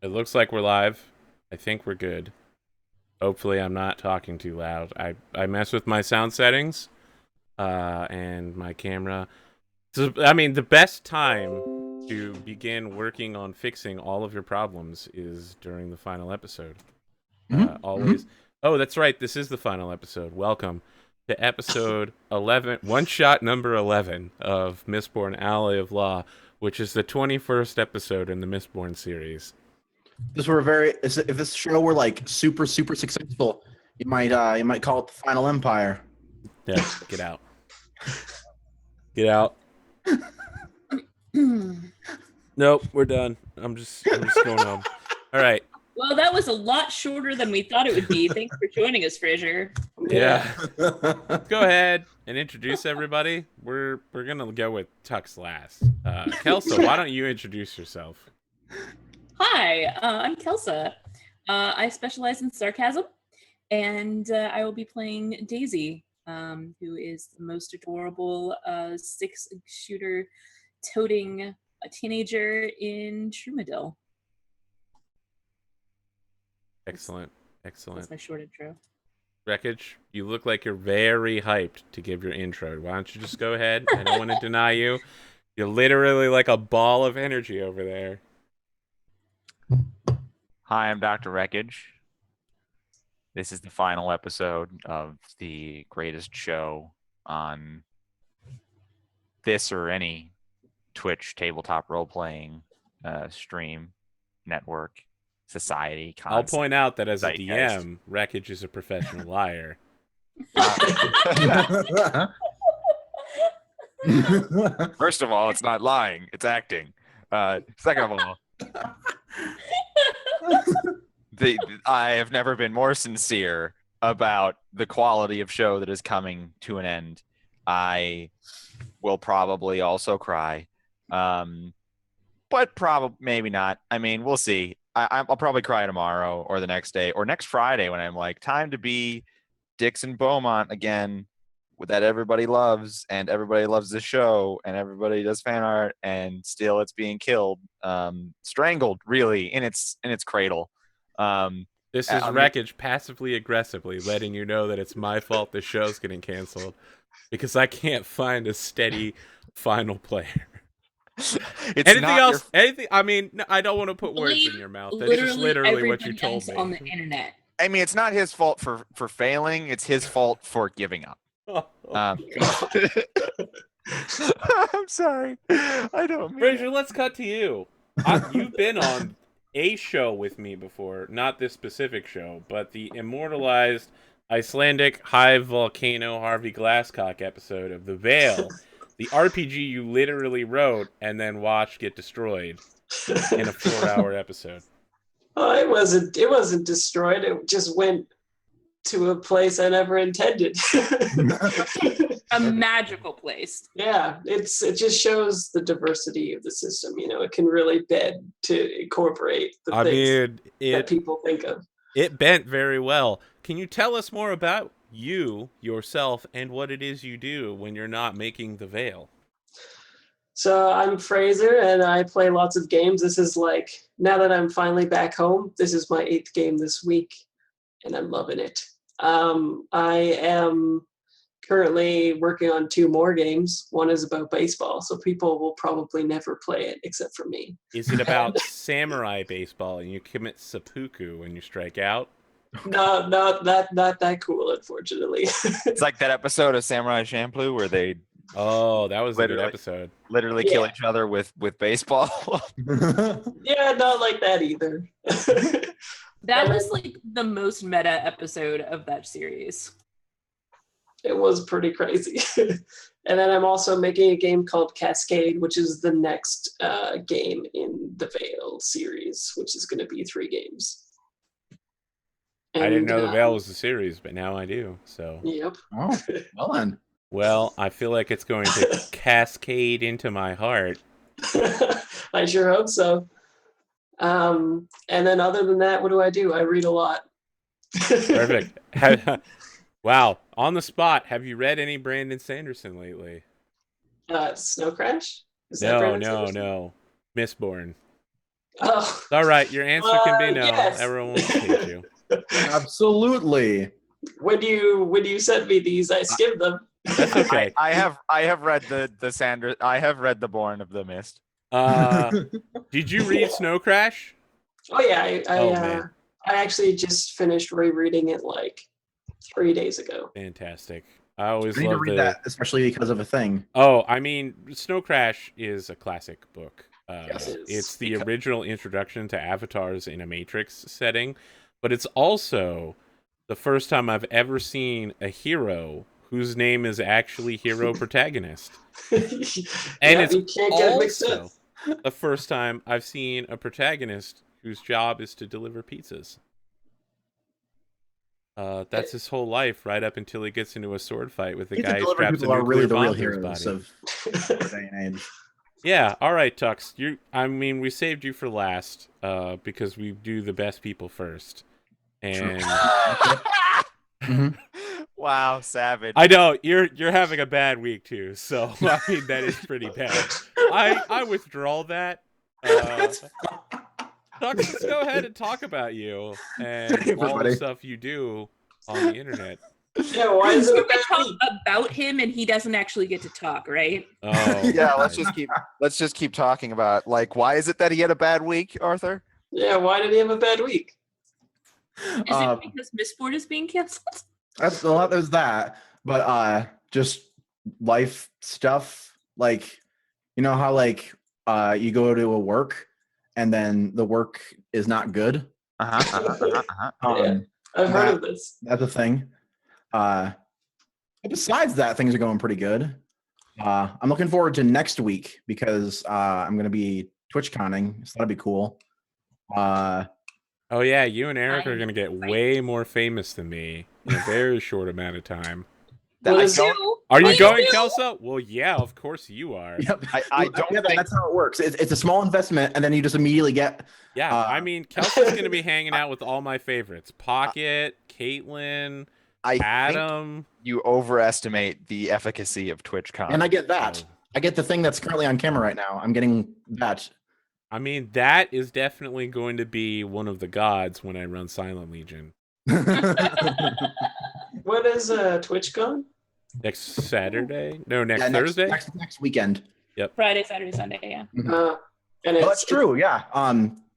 It looks like we're live. I think we're good. Hopefully, I'm not talking too loud. I mess with my sound settings, and my camera. So, I mean, the best time to begin working on fixing all of your problems is during the final episode. Always. Oh, that's right. This is the final episode. Welcome to episode 11, one shot number 11 of Mistborn Ally of Law, which is the 21st episode in the Mistborn series. If this show were like super successful, you might call it the Final Empire. Yeah, get out. Get out. Nope, we're done. I'm just going home. All right. Well, that was a lot shorter than we thought it would be. Thanks for joining us, Fraser. Yeah. Go ahead and introduce everybody. We're gonna go with Tux last. Kelsa, why don't you introduce yourself? Hi, I'm Kelsa. I specialize in sarcasm, and I will be playing Daisy, who is the most adorable six-shooter toting a teenager in Trumadil. Excellent. That's my short intro. Wreckage, you look like you're very hyped to give your intro. Why don't you just go ahead? I don't want to deny you. You're literally like a ball of energy over there. Hi, I'm Dr. Wreckage. This is the final episode of the greatest show on this or any Twitch tabletop role-playing stream, network, society, concept. I'll point out that as a DM, Wreckage is a professional liar. First of all, it's not lying, it's acting. Second of all, I have never been more sincere about the quality of show that is coming to an end. I will probably also cry, but probably maybe not. I mean, we'll see. I'll probably cry tomorrow or the next day or next Friday when I'm like, time to be Dixon Beaumont again, that everybody loves, and everybody loves the show, and everybody does fan art, and still it's being killed, strangled really in its cradle. This is Wreckage passively aggressively letting you know that it's my fault the show's getting canceled because I can't find a steady final player. Anything else? Anything? I mean, no, I don't want to put words in your mouth. That's just literally what you told me. On the internet. I mean, it's not his fault for failing. It's his fault for giving up. I'm sorry. I don't mean Fraser, let's cut to you. You've been on a show with me before, not this specific show, but the immortalized Icelandic high volcano Harvey Glasscock episode of The Veil, the RPG you literally wrote and then watched get destroyed in a 4-hour episode. Oh, it wasn't destroyed. It just went to a place I never intended. A magical place. Yeah, it just shows the diversity of the system. You know, it can really bend to incorporate the things that people think of. It bent very well. Can you tell us more about you, yourself, and what it is you do when you're not making the Veil? So I'm Fraser, and I play lots of games. This is like, now that I'm finally back home, this is my 8th game this week, and I'm loving it. I am currently working on 2 more games. One is about baseball, so people will probably never play it except for me. Is it about samurai baseball and you commit seppuku when you strike out? No, not that cool, unfortunately. It's like that episode of Samurai Champloo where they that was a good episode. Literally kill each other with baseball. Yeah, not like that either. That was like the most meta episode of that series. It was pretty crazy. And then I'm also making a game called Cascade, which is the next game in the Veil series, which is going to be 3 games. And, I didn't know the Veil was a series, but now I do. So. Yep. Oh, well then. Well, I feel like it's going to cascade into my heart. I sure hope so. And then other than that, what do? I read a lot. Perfect. Wow. On the spot, have you read any Brandon Sanderson lately? Snow Crash? No. Mistborn. Oh, All right, your answer can be no. yes. Everyone will hate you. Absolutely. When you sent me these, I skimmed them. That's okay. I have read the Sanders. I have read the Born of the Mist. Did you read Snow Crash? Oh yeah, Man. I actually just finished rereading it like 3 days ago. Fantastic. I always I need to love read that, especially because of a thing. Oh, I mean, Snow Crash is a classic book. Yes, it is. It's the original introduction to avatars in a Matrix setting, but it's also the first time I've ever seen a hero whose name is actually hero protagonist. And it's you can't get it mixed up. also the first time I've seen a protagonist whose job is to deliver pizzas. That's his whole life, right up until he gets into a sword fight with the Pizza guy who delivery straps a people are really nuclear the real bomb to his heroes body. of day and age. Yeah, all right, Tux. We saved you for last because we do the best people first. And Mhm. Wow, savage. I know you're having a bad week too, so I mean that is pretty bad. I withdraw that. Tux, let's go ahead and talk about you and Hey, all the everybody. stuff you do on the internet. Yeah, why is it a We bad talk week? about him, and he doesn't actually get to talk, right? Oh, Yeah, my. let's just keep talking about like why is it that he had a bad week, Arthur? Yeah, why did he have a bad week? Is it because Mistborn is being canceled? That's a lot. There's that, but just life stuff. Like, you know how like you go to a work and then the work is not good. Yeah. I've heard that- of this. That's a thing. But besides that, things are going pretty good. I'm looking forward to next week because I'm going to be TwitchConning, so that'll be cool. Oh yeah, you and Eric are I'm gonna get excited. way more famous than me in a very short amount of time. What I is don't- Are you Me going, too. Kelsa? Well, yeah, of course you are. Yep. I don't Yeah, think that's how it works. It's a small investment, and then you just immediately get. Yeah, I mean, Kelsa's gonna be hanging out with all my favorites: Pocket, Caitlin, I think Adam. you overestimate the efficacy of TwitchCon. And I get that. I get the thing that's currently on camera right now. I'm getting that. I mean, that is definitely going to be one of the gods when I run Silent Legion When is TwitchCon? next Saturday. No, next Yeah, Thursday. next weekend. Friday, Saturday, Sunday. Yeah. And Oh, that's true. Yeah.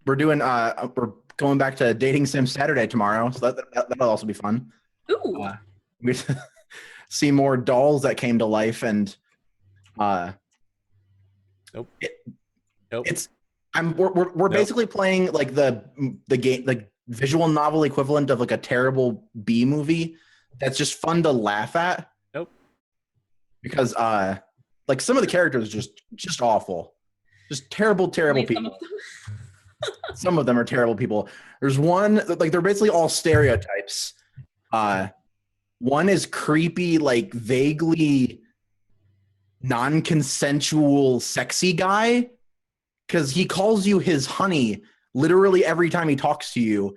We're doing. We're going back to Dating Sim Saturday tomorrow, so that'll also be fun. Ooh. We see more dolls that came to life, and Nope. We're basically playing like the game, like visual novel equivalent of like a terrible B movie that's just fun to laugh at. Nope. Because like some of the characters are just awful, just terrible Only people. some of them. Some of them are terrible people. There's one like they're basically all stereotypes. One is creepy, like vaguely non-consensual sexy guy because he calls you his honey literally every time he talks to you.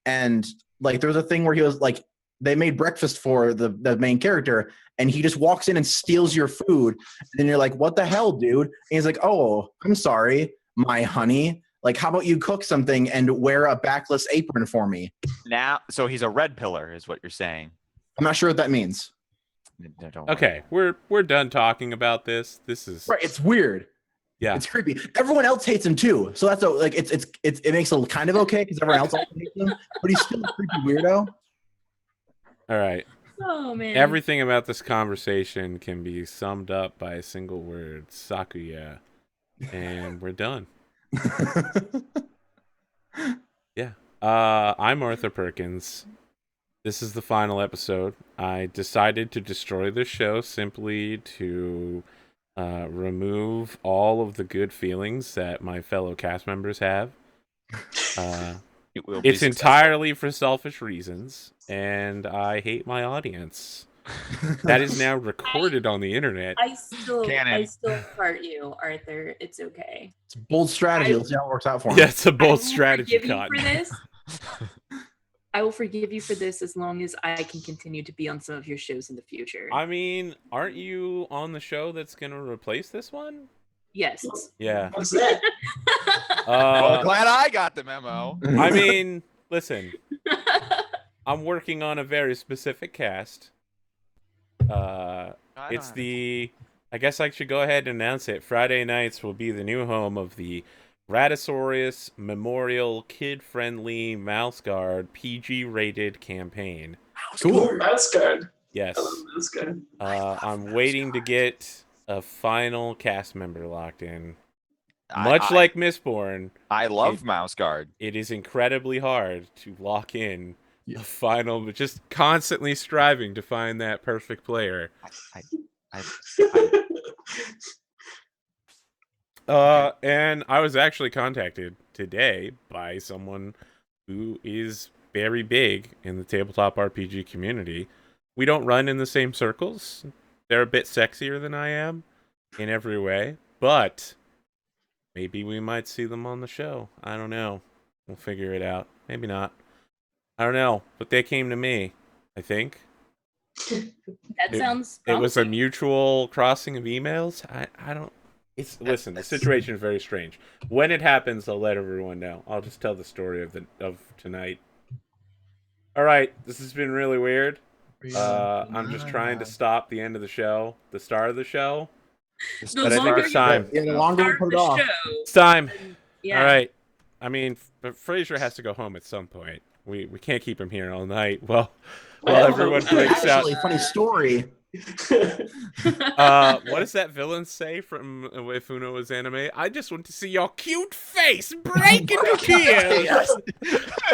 And like there's a thing where he was like they made breakfast for the main character and he just walks in and steals your food and then you're like, what the hell, dude? And he's like, oh, I'm sorry, my honey. Like, how about you cook something and wear a backless apron for me? Now, so he's a red pillar, is what you're saying. I'm not sure what that means. No, don't worry. Okay, we're done talking about this. This is Right, it's weird. yeah. It's creepy. Everyone else hates him too, so that's like it makes it kind of okay because everyone else also hates him, but he's still a creepy weirdo. All right. Oh man. Everything about this conversation can be summed up by a single word: Sakuya, and we're done. Yeah. I'm Arthur Perkins. This is the final episode. I decided to destroy the show simply to remove all of the good feelings that my fellow cast members have. It will be It's successful. entirely for selfish reasons, and I hate my audience. That is now recorded on the internet. I still Canon. heart you, Arthur. It's okay. It's a bold strategy. Let's see how it works out for him. Yeah, it's a I bold will strategy, forgive you Cotton. for this. I will forgive you for this as long as I can continue to be on some of your shows in the future. I mean, aren't you on the show that's going to replace this one? Yes. Yeah. What's that? Well, glad I got the memo. I mean, listen, I'm working on a very specific cast. It's the. I guess I should go ahead and announce it. Friday nights will be the new home of the Ratosaurus Memorial Kid-Friendly Mouse Guard PG-rated campaign. Cool. Mouse Guard. Yes. I love Mouse Guard. I'm waiting to get a final cast member locked in. Much like Mistborn, I love Mouse Guard. it is incredibly hard to lock in a final, but just constantly striving to find that perfect player. And I was actually contacted today by someone who is very big in the tabletop RPG community. We don't run in the same circles. They're a bit sexier than I am in every way, but maybe we might see them on the show. I don't know. We'll figure it out. Maybe not. I don't know, but they came to me, I think. That sounds It was a promising. mutual crossing of emails. I don't. Listen, the situation is very strange. When it happens, I'll let everyone know. I'll just tell the story of tonight. All right, this has been really weird. I'm just trying to stop the end of the show, the start of the show. The But I think longer it's you time. Yeah, the longer we start put the it off. show, It's time. yeah. All right. I mean, but Fraser has to go home at some point. We can't keep him here all night. Well, everyone breaks out. Actually, funny story. What does that villain say from If Uno was anime? I just want to see your cute face break into tears.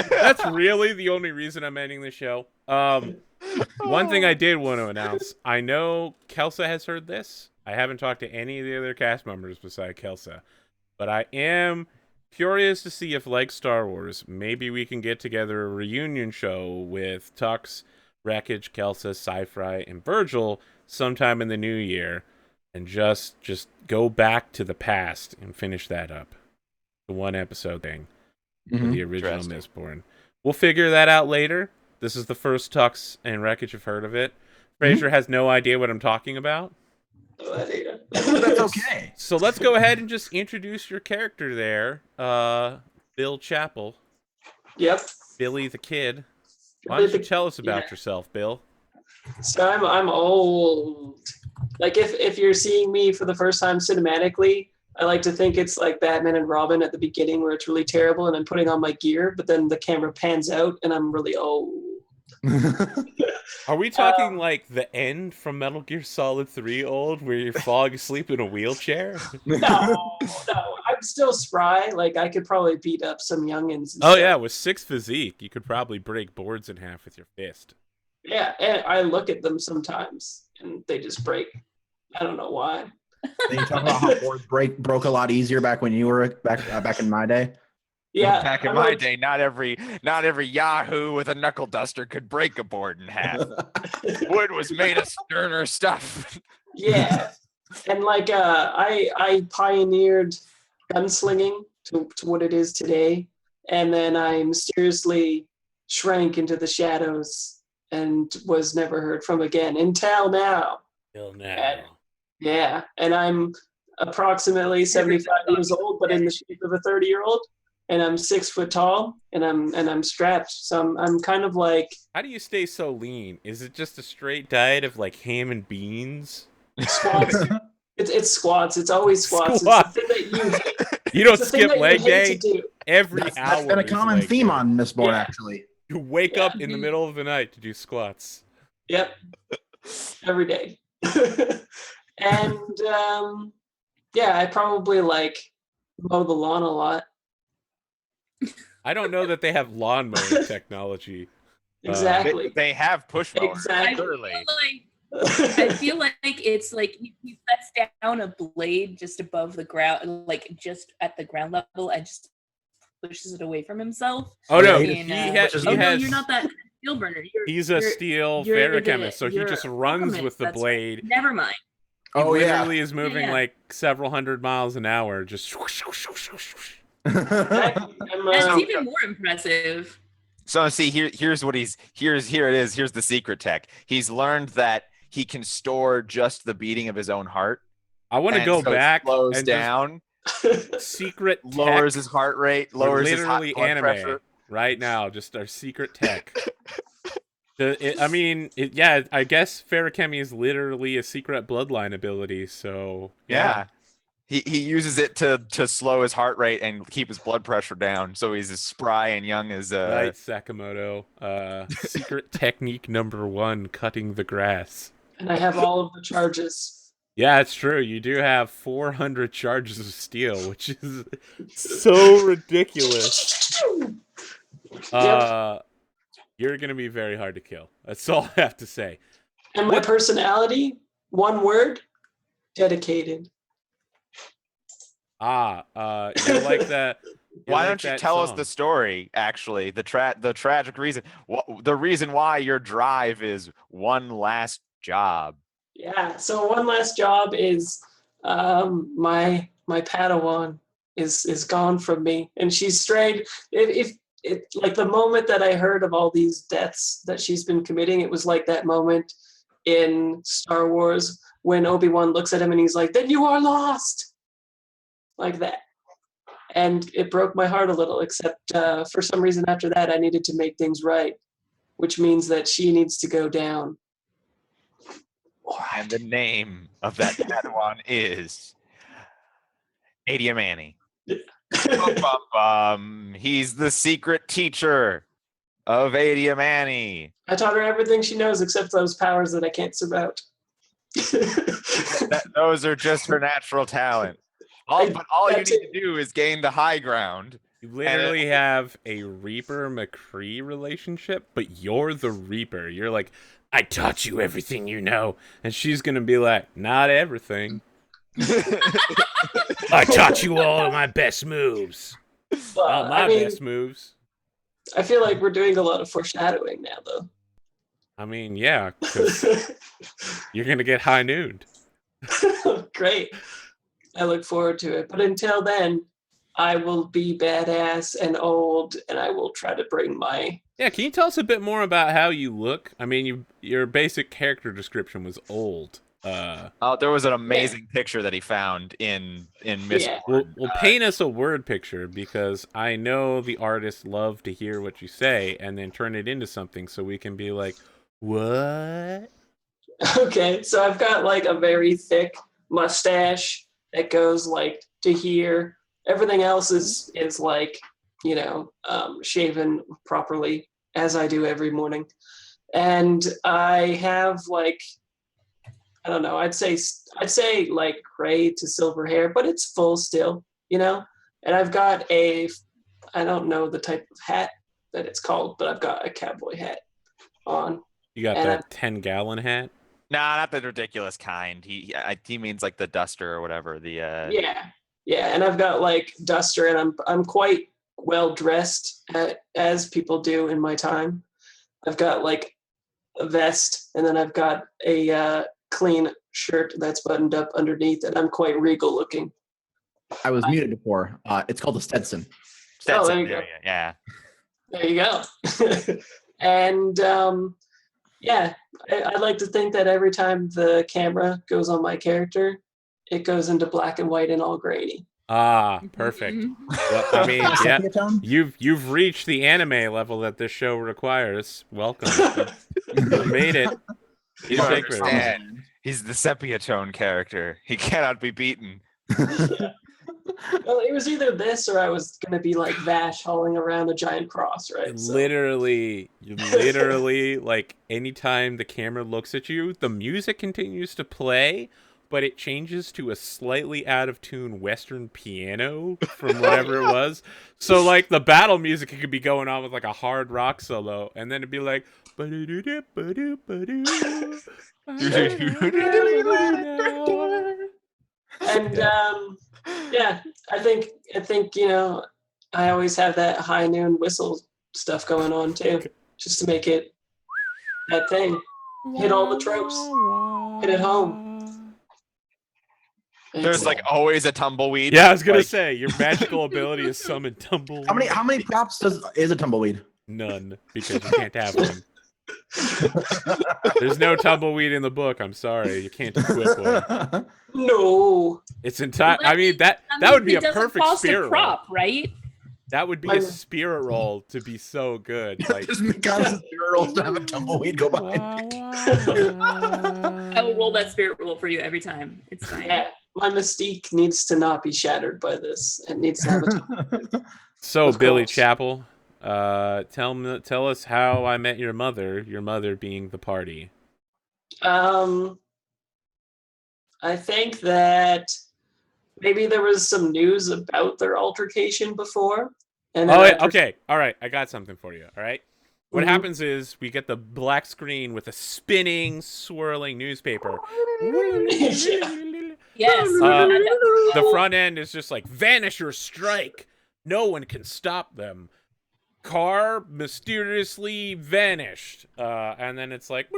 That's really the only reason I'm ending the show. One thing I did want to announce. I know Kelsa has heard this. I haven't talked to any of the other cast members besides Kelsa. But I am curious to see if, like Star Wars, maybe we can get together a reunion show with Tux, Wreckage, Kelsa, SciFri, and Virgil sometime in the new year, and just go back to the past and finish that up. The one episode thing for the original Mistborn. We'll figure that out later. This is the first Tux and Wreckage have heard of it. Fraser has no idea what I'm talking about. That's okay. So let's go ahead and just introduce your character there, Bill Chappell. Yep. Billy the Kid. Why don't you tell us about yourself, Bill? So I'm old. Like if you're seeing me for the first time cinematically, I like to think it's like Batman and Robin at the beginning where it's really terrible and I'm putting on my gear, but then the camera pans out and I'm really old. Are we talking like the end from Metal Gear Solid 3 old, where you're falling asleep in a wheelchair? No. I'm still spry. Like I could probably beat up some youngins. Oh yeah, with 6 physique, you could probably break boards in half with your fist. Yeah, and I look at them sometimes and they just break. I don't know why. Then you talk about how boards broke a lot easier back when you were back in my day. Yeah, Back in my day, not every Yahoo with a knuckle duster could break a board in half. Wood was made of sterner stuff. Yeah, and like I pioneered gunslinging to what it is today, and then I mysteriously shrank into the shadows and was never heard from again until now. Till now. And, yeah, and I'm approximately 75 years old, but in the shape of a 30-year-old. And I'm 6 foot tall, and I'm strapped. So I'm kind of like. How do you stay so lean? Is it just a straight diet of like ham and beans? Squats. It's squats. It's always squats. Squats. It's the thing that You don't it's the thing skip that you leg hate day. to do. Every That's hour. been a is common leg theme day. on Mistborn, Yeah. actually. You wake Yeah. up in the middle of the night to do squats. Yep. Every day. And yeah, I probably like mow the lawn a lot. I don't know that they have lawn mowing technology. Exactly. They have push mowers. Exactly. Clearly. I feel like it's like he sets down a blade just above the ground, like just at the ground level, and just pushes it away from himself. Oh no, Yeah, he And, has. oh no, you're not that steel burner. He's a steel you're ferrochemist, so he you're just a runs alchemist, with the that's blade. Never mind. He Oh, yeah. literally is moving Yeah. like several hundred miles an hour, just. Swoosh, swoosh, swoosh, swoosh, swoosh. Exactly. That's even more impressive. So see here's what here it is. Here's the secret tech. He's learned that he can store just the beating of his own heart. I want to and go so it back slows and down, secret Lowers tech. his heart rate, We're lowers his literally blood anime pressure. right now. Just our secret tech. Yeah, I guess Feruchemy is literally a secret bloodline ability. So Yeah. He uses it to slow his heart rate and keep his blood pressure down, so he's as spry and young as Right, Sakamoto. Secret technique number 1: cutting the grass. And I have all of the charges. Yeah, it's true. You do have 400 charges of steel, which is so ridiculous. You're gonna be very hard to kill. That's all I have to say. And my personality, one word, dedicated. You're like that. Why don't you tell us the story? Actually, the tragic reason, the reason why your drive is one last job. Yeah. So one last job is my Padawan is gone from me, and she's strayed. If like the moment that I heard of all these deaths that she's been committing, it was like that moment in Star Wars when Obi-Wan looks at him and he's like, "Then you are lost." Like that. And it broke my heart a little, except for some reason after that I needed to make things right, which means that she needs to go down. And the name of that Padawan is Adiamani. He's the secret teacher of Adiamani. I taught her everything she knows except those powers that I can't surmount. Those are just her natural talent. But all you need to do is gain the high ground. You literally have a Reaper McCree relationship, but you're the Reaper. You're like, I taught you everything you know. And she's going to be like, not everything. I taught you all of my best moves. Well, best moves. I feel like we're doing a lot of foreshadowing now, though. I mean, yeah, because you're going to get high nooned. Great. I look forward to it. But until then, I will be badass and old, and I will try to bring my... Yeah, can you tell us a bit more about how you look? I mean, your basic character description was old. There was an amazing picture that he found in Mistborn. Well, paint us a word picture, because I know the artists love to hear what you say and then turn it into something so we can be like, what? Okay, so I've got like a very thick mustache that goes like to here. Everything else is like, shaven properly, as I do every morning. And I have like, I don't know, I'd say like gray to silver hair, but it's full still, And I've got I don't know the type of hat that it's called, but I've got a cowboy hat on. You got that 10-gallon hat? Nah, not the ridiculous kind. He means like the duster or whatever. Yeah, and I've got like duster, and I'm quite well dressed as people do in my time. I've got like a vest, and then I've got a clean shirt that's buttoned up underneath, and I'm quite regal looking. I was muted before. It's called a Stetson. Stetson, there you go. Yeah. There you go. And I like to think that every time the camera goes on my character, it goes into black and white and all grainy. Ah, perfect. Well, I mean, yeah, you've reached the anime level that this show requires. Welcome. You made it. You don't understand. He's the sepia tone character. He cannot be beaten. Yeah. Well, it was either this or I was going to be like Vash hauling around a giant cross, right? Literally, like anytime the camera looks at you, the music continues to play, but it changes to a slightly out of tune Western piano from whatever it was. So like the battle music could be going on with like a hard rock solo, and then it'd be like, and I think I always have that high noon whistle stuff going on too, just to make it that thing. Hit all the tropes. Hit it home. There's like always a tumbleweed. Yeah, I was gonna say your magical ability is summon tumbleweed. How many props is a tumbleweed? None, because you can't have one. There's no tumbleweed in the book. I'm sorry, you can't equip one. No. It's entire. I mean that would be a perfect spirit roll, prop, right? That would be a spirit roll to be so good. Like Just constant spirit rolls to have a tumbleweed go by. I will roll that spirit roll for you every time. It's fine. Yeah, my mystique needs to not be shattered by this. It needs to have a So, Of Billy course. Chapel, tell us how I met your mother being the party. I think that maybe there was some news about their altercation before. And then Okay, all right, I got something for you, all right? What Mhm. happens is we get the black screen with a spinning, swirling newspaper. Yes. The front end is just like, vanish or strike. No one can stop them. Car mysteriously vanished. And then it's like,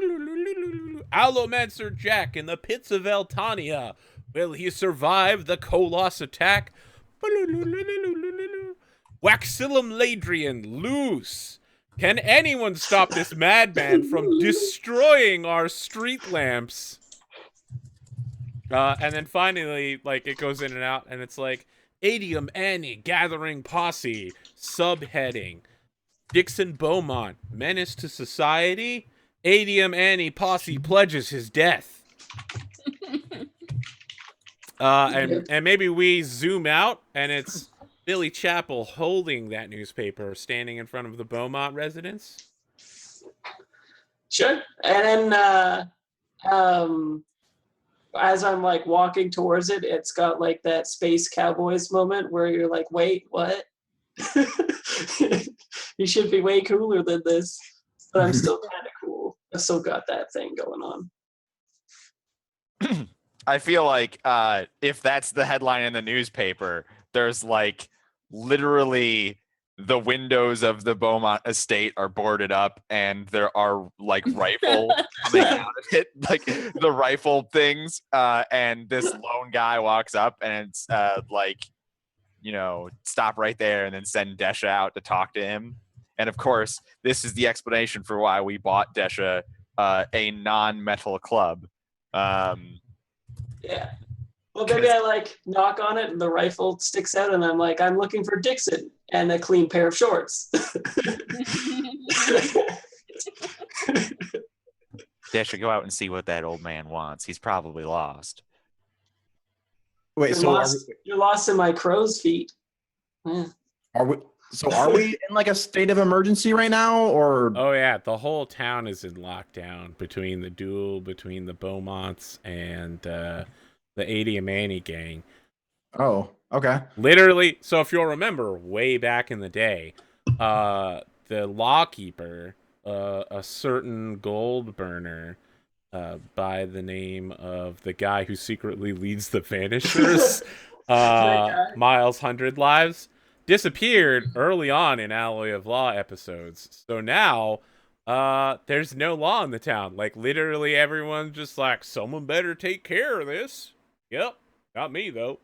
Allomancer Jack in the pits of Eltania. Will he survive the Koloss attack? Waxillum Ladrian loose. Can anyone stop this madman from destroying our street lamps? And then finally, like, it goes in and out, and it's like, Adium Annie gathering posse, subheading. Dixon Beaumont, menace to society. Adium Annie posse pledges his death. And maybe we zoom out, and it's Billy Chapel holding that newspaper, standing in front of the Beaumont residence. Sure. And then as I'm like walking towards it, it's got like that Space Cowboys moment where you're like, wait, what? You should be way cooler than this. But I'm still kind of cool. I've still got that thing going on. I feel like if that's the headline in the newspaper, there's like literally the windows of the Beaumont estate are boarded up, and there are like rifle coming out of it, like the rifle things. And this lone guy walks up, and it's like, you know, stop right there, and then send Desha out to talk to him. And of course, this is the explanation for why we bought Desha a non-metal club. Yeah. Well, maybe I like knock on it and the rifle sticks out, and I'm like, I'm looking for Dixon and a clean pair of shorts. Desha, go out and see what that old man wants. He's probably lost. Wait, You're lost in my crow's feet. Yeah. are we in like a state of emergency right now, or? Oh yeah, the whole town is in lockdown between the duel between the Beaumonts and the Adium Annie gang. Oh, okay. Literally, so if you'll remember, way back in the day, the lawkeeper, a certain gold burner, by the name of the guy who secretly leads the Vanishers, Miles 100 Lives, disappeared early on in Alloy of Law episodes. So now, there's no law in the town. Like, literally everyone's just like, someone better take care of this. Yep, not me, though.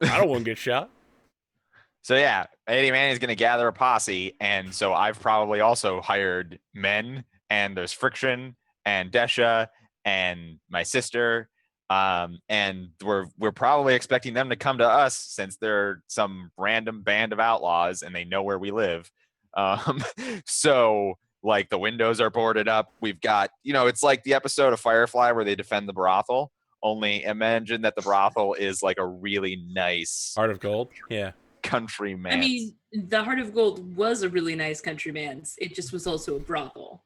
I don't want to get shot. So yeah, Adium Annie's going to gather a posse, and so I've probably also hired men, and there's Friction and Desha and my sister, and we're probably expecting them to come to us since they're some random band of outlaws and they know where we live. So like the windows are boarded up. We've got, you know, it's like the episode of Firefly where they defend the brothel. Only imagine that the brothel is like a really nice Heart of Gold. Yeah. country man. I mean, the Heart of Gold was a really nice country man's. It just was also a brothel.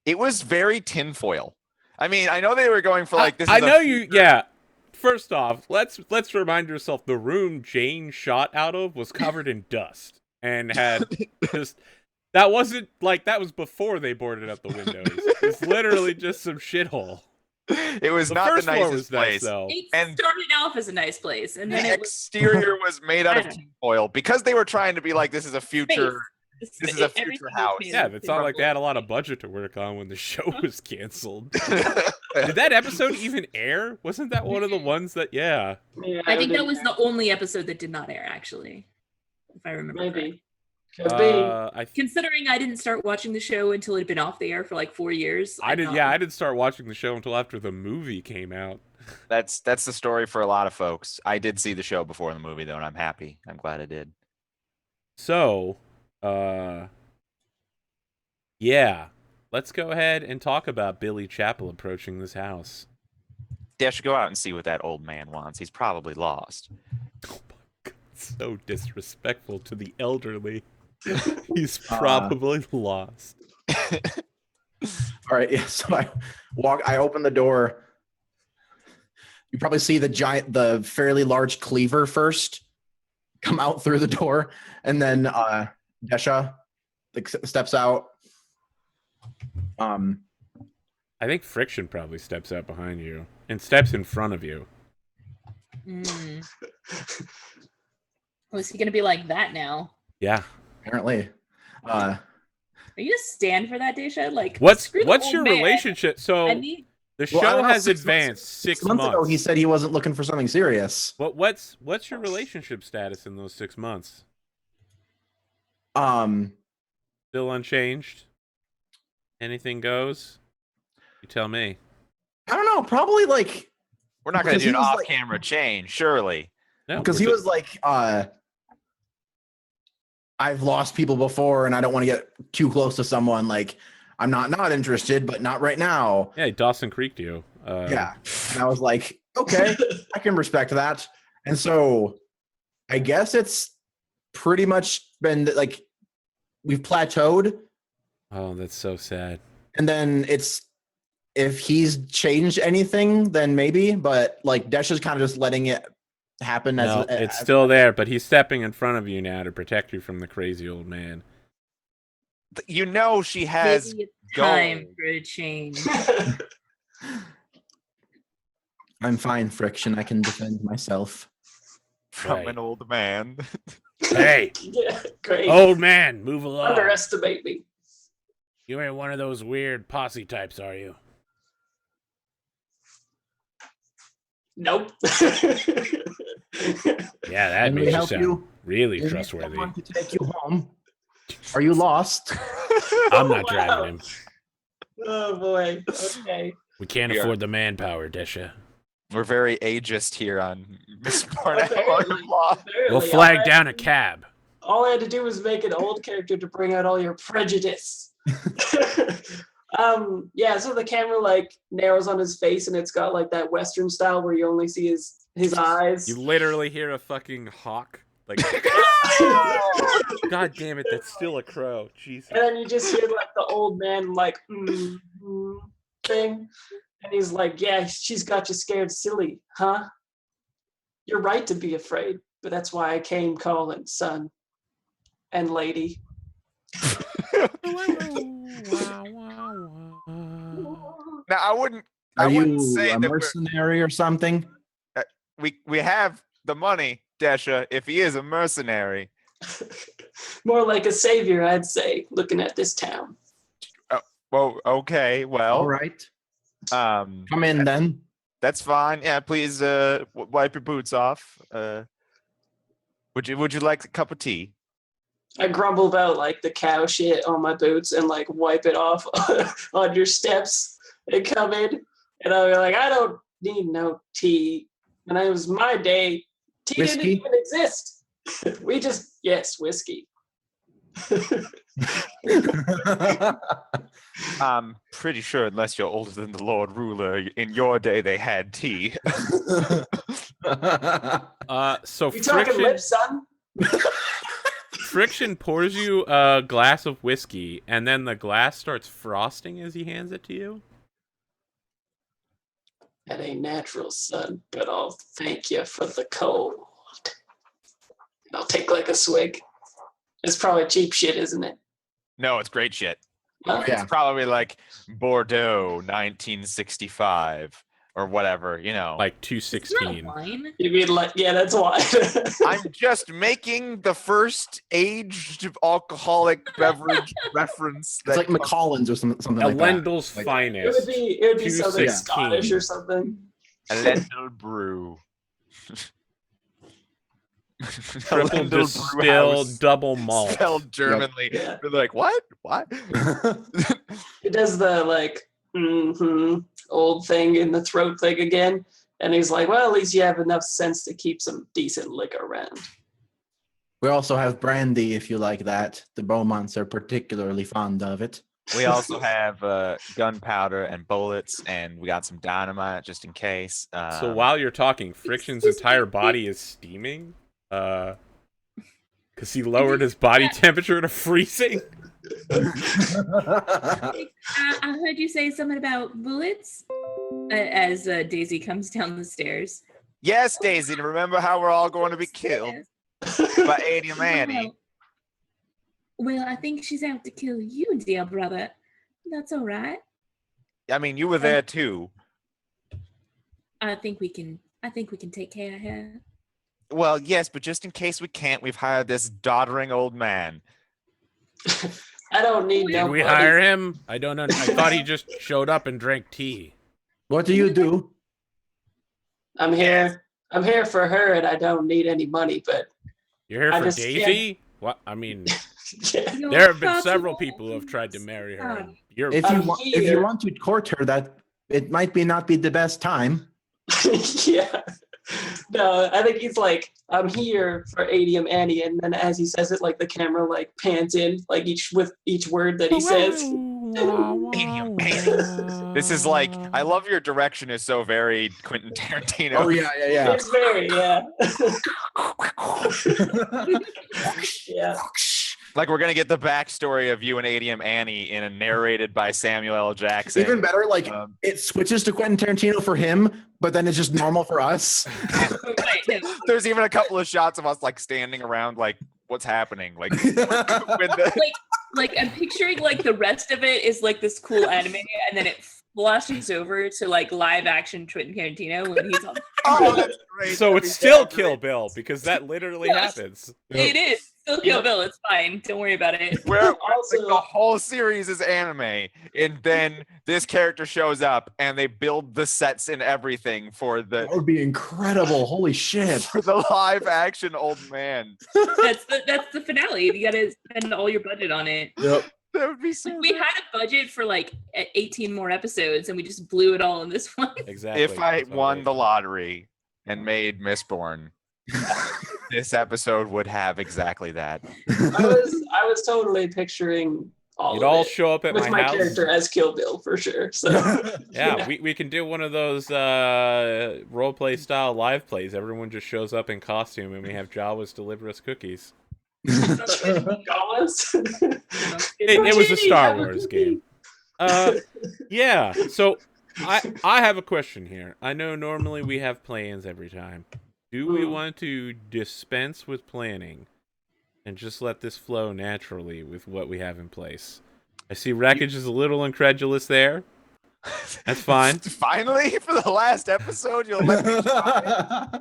It was very tinfoil. I mean, I know they were going for like this. I know you. Yeah. First off, let's remind yourself the room Jane shot out of was covered in dust and had just. That wasn't like that was before they boarded up the windows. It's literally just some shithole. It was The not first the floor nicest was nice, place. though. It And- started off as a nice place, and then The it was exterior was made out of I know. tinfoil because they were trying to be like, this is a future. This is a future everything was house. made Yeah, of it's not like they had a lot of budget to work on when the show was canceled. Did that episode even air? Wasn't that one of the ones that? Yeah. Yeah, I think it that was didn't- the only episode that did not air, actually, if I remember. maybe. correctly. Could be. Considering I didn't start watching the show until it had been off the air for like 4 years. I didn't start watching the show until after the movie came out. That's the story for a lot of folks. I did see the show before the movie though, and I'm happy. I'm glad I did. So, yeah, let's go ahead and talk about Billy Chapel approaching this house. Dash, go out and see what that old man wants. He's probably lost. Oh my God, so disrespectful to the elderly. He's probably lost. All right, yeah. So I open the door. You probably see the fairly large cleaver first come out through the door, and then Desha steps out. I think Friction probably steps out behind you and steps in front of you. Was he gonna be like that now? Yeah. Apparently. Are you gonna stand for that, Desha? Like, what's screw the old your man. relationship? So the show I don't know, has 6 advanced months, 6 months ago. months. He said he wasn't looking for something serious. What's your relationship status in those 6 months? Still unchanged? Anything goes? You tell me. I don't know. Probably like We're not going to because do an he was off-camera change, surely. No, because he was like, I've lost people before, and I don't want to get too close to someone. Like, I'm not interested, but not right now. Yeah, Dawson Creeked you. Yeah, and I was like, okay, I can respect that. And so, I guess it's pretty much been like we've plateaued, Oh, that's so sad. and then it's if he's changed anything, then maybe. But like Desha's kind of just letting it happen. No, it's still there, but he's stepping in front of you now to protect you from the crazy old man. You know she has Maybe it's time gold. for a change. I'm fine, Friction. I can defend myself. From Right. an old man. Hey, Yeah, great. old man, move along. Underestimate me. You ain't one of those weird posse types, are you? Nope. Yeah, that Can we makes you help sound you? really Is there trustworthy. someone to take you home? Are you lost? I'm not Wow. driving him. Oh boy. Okay. We can't We are- afford the manpower, Desha. We're very ageist here on Mistborn Apparently. Law. We'll Apparently, flag all I- down a cab. All I had to do was make an old character to bring out all your prejudice. Yeah, so the camera like narrows on his face and it's got like that Western style where you only see his eyes. You literally hear a fucking hawk. Like, God damn it, that's still a crow. Jesus. And then you just hear like the old man like thing. And he's like, yeah, she's got you scared silly, huh? You're right to be afraid, but that's why I came calling, son and lady. Now I wouldn't Are wouldn't you say a that mercenary or something? we have the money, Desha, if he is a mercenary. More like a savior, I'd say, looking at this town. Well, okay, well, All right. um, Come in then. that's fine. Yeah, please wipe your boots off. Would you like a cup of tea? I grumble about like the cow shit on my boots and like wipe it off on your steps and come in. And I'm like, I don't need no tea. And it was my day. Tea didn't Whiskey? even exist. We just, yes, whiskey. I'm pretty sure, unless you're older than the Lord Ruler, in your day they had tea. So You talking Friction, lips, son? Friction pours you a glass of whiskey, and then the glass starts frosting as he hands it to you. That ain't natural, son, but I'll thank you for the cold. I'll take like a swig. It's probably cheap shit, isn't it? No, it's great shit. Huh? Yeah. It's probably like Bordeaux 1965 or whatever, you know. Like It's not 216. wine. You mean like, yeah, that's why. I'm just making the first aged alcoholic beverage reference. It's like McCollins or something like that. Elendil's Like- finest. it would be something 216. Scottish or something. A Lendl brew. Triple distilled double malt. Spelled Germanly. Yeah. They're like, what? What? He does the like old thing in the throat thing again, and he's like, well, at least you have enough sense to keep some decent liquor around. We also have brandy if you like that. The Beaumonts are particularly fond of it. We also have gunpowder and bullets, and we got some dynamite just in case. So while you're talking, Friction's entire body is steaming. Because he lowered his body temperature to freezing. I heard you say something about bullets as Daisy comes down the stairs. Yes, Daisy, remember how we're all going to be killed by Adium Annie? Well, I think she's out to kill you, dear brother. That's all right. I mean, you were there too. I think we can take care of her. Well, yes, but just in case we can't, we've hired this doddering old man. I don't need Did nobody. we hire him? I don't know. I thought he just showed up and drank tea. What do you do? I'm here for her, and I don't need any money. But You're here I for just Daisy? What? I mean, yeah. there have been several people who have tried to marry her. And you're If I'm you here. want to court her, that it might not be the best time. Yeah. No, I think he's like, I'm here for Adium Annie, and then as he says it, like the camera like pans in, like each word that he says. Adium Annie. This is like, I love your direction is so very Quentin Tarantino. Oh yeah. It's very, yeah. Like we're gonna get the backstory of you and Adium Annie in a narrated by Samuel L. Jackson. Even better, like it switches to Quentin Tarantino for him, but then it's just normal for us. There's even a couple of shots of us like standing around, like what's happening, like when the, Like I'm picturing like the rest of it is like this cool anime, and then it flashes over to like live action Quentin Tarantino when he's on. oh, that's great. So it's still Kill Bill because that literally Yes. happens. It is still Kill Bill. It's fine. Don't worry about it. Where Also- like, the whole series is anime, and then this character shows up, and they build the sets and everything for That would be incredible. Holy shit. the live action old man. That's the finale. You gotta spend all your budget on it. Yep. That would be so. We had a budget for like 18 more episodes, and we just blew it all in this one. Exactly. If I That's what won it the is. lottery and made Mistborn, this episode would have exactly that. I was totally picturing all You'd of all it show up at with my house. character as Kill Bill for sure. So Yeah, we can do one of those role play style live plays. Everyone just shows up in costume, and we have Jawas deliver us cookies. Jawas? It was a Genie, Star have a Wars cookie. game. Yeah. So I have a question here. I know normally we have plans every time. Do we want to dispense with planning and just let this flow naturally with what we have in place? I see Wreckage is a little incredulous there. That's fine. Finally, for the last episode, you'll let me try.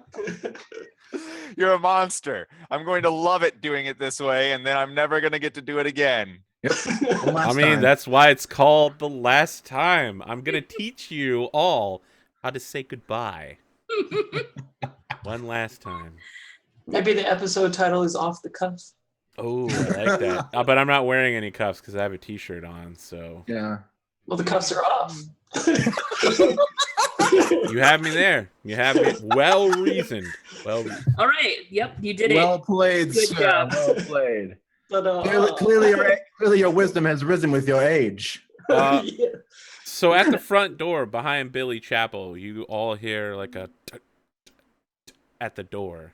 You're a monster. I'm going to love it doing it this way, and then I'm never going to get to do it again. Yep. One I last mean, time. that's why it's called The Last Time. I'm going to teach you all how to say goodbye. One last time. Maybe the episode title is Off the Cuff. Oh, I like that. But I'm not wearing any cuffs because I have a t-shirt on, so... Yeah. Well, the cuffs are off. You have me there. You have me well reasoned. Well, All right. Yep, you did Well it. played, Good sir. job. Well played. But, Clearly your wisdom has risen with your age. Uh, yeah. so at the front door behind Billy Chapel, you all hear like a at the door.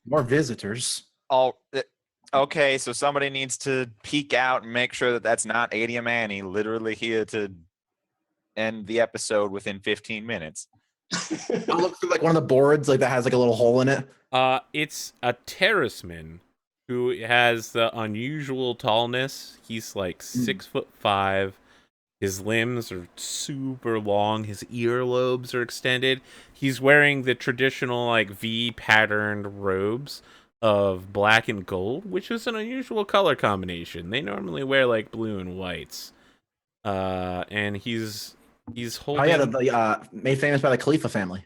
More visitors. Okay, so somebody needs to peek out and make sure that that's not Adium Annie, literally here to end the episode within 15 minutes. I'll look through like one of the boards like that has like a little hole in it. It's a terraceman who has the unusual tallness. He's like 6'5". His limbs are super long. His earlobes are extended. He's wearing the traditional like V-patterned robes of black and gold, which is an unusual color combination. They normally wear like blue and whites. And he's holding. Oh yeah, made famous by the Khalifa family.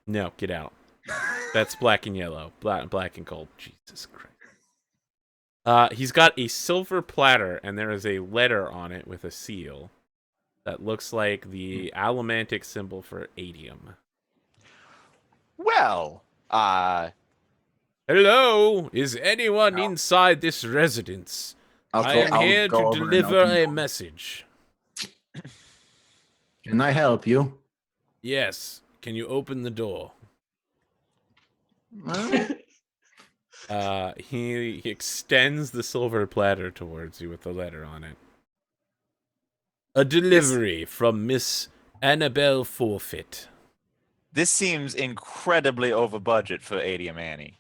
No, get out. That's black and yellow. Black and gold. Jesus Christ. He's got a silver platter, and there is a letter on it with a seal that looks like the allomantic symbol for adium. Well, Hello, is anyone inside this residence? I am here to deliver a message. Can I help you? Yes. Can you open the door? He extends the silver platter towards you with the letter on it. A delivery from Miss Annabelle Forfeit. this seems incredibly over budget for Adium Annie.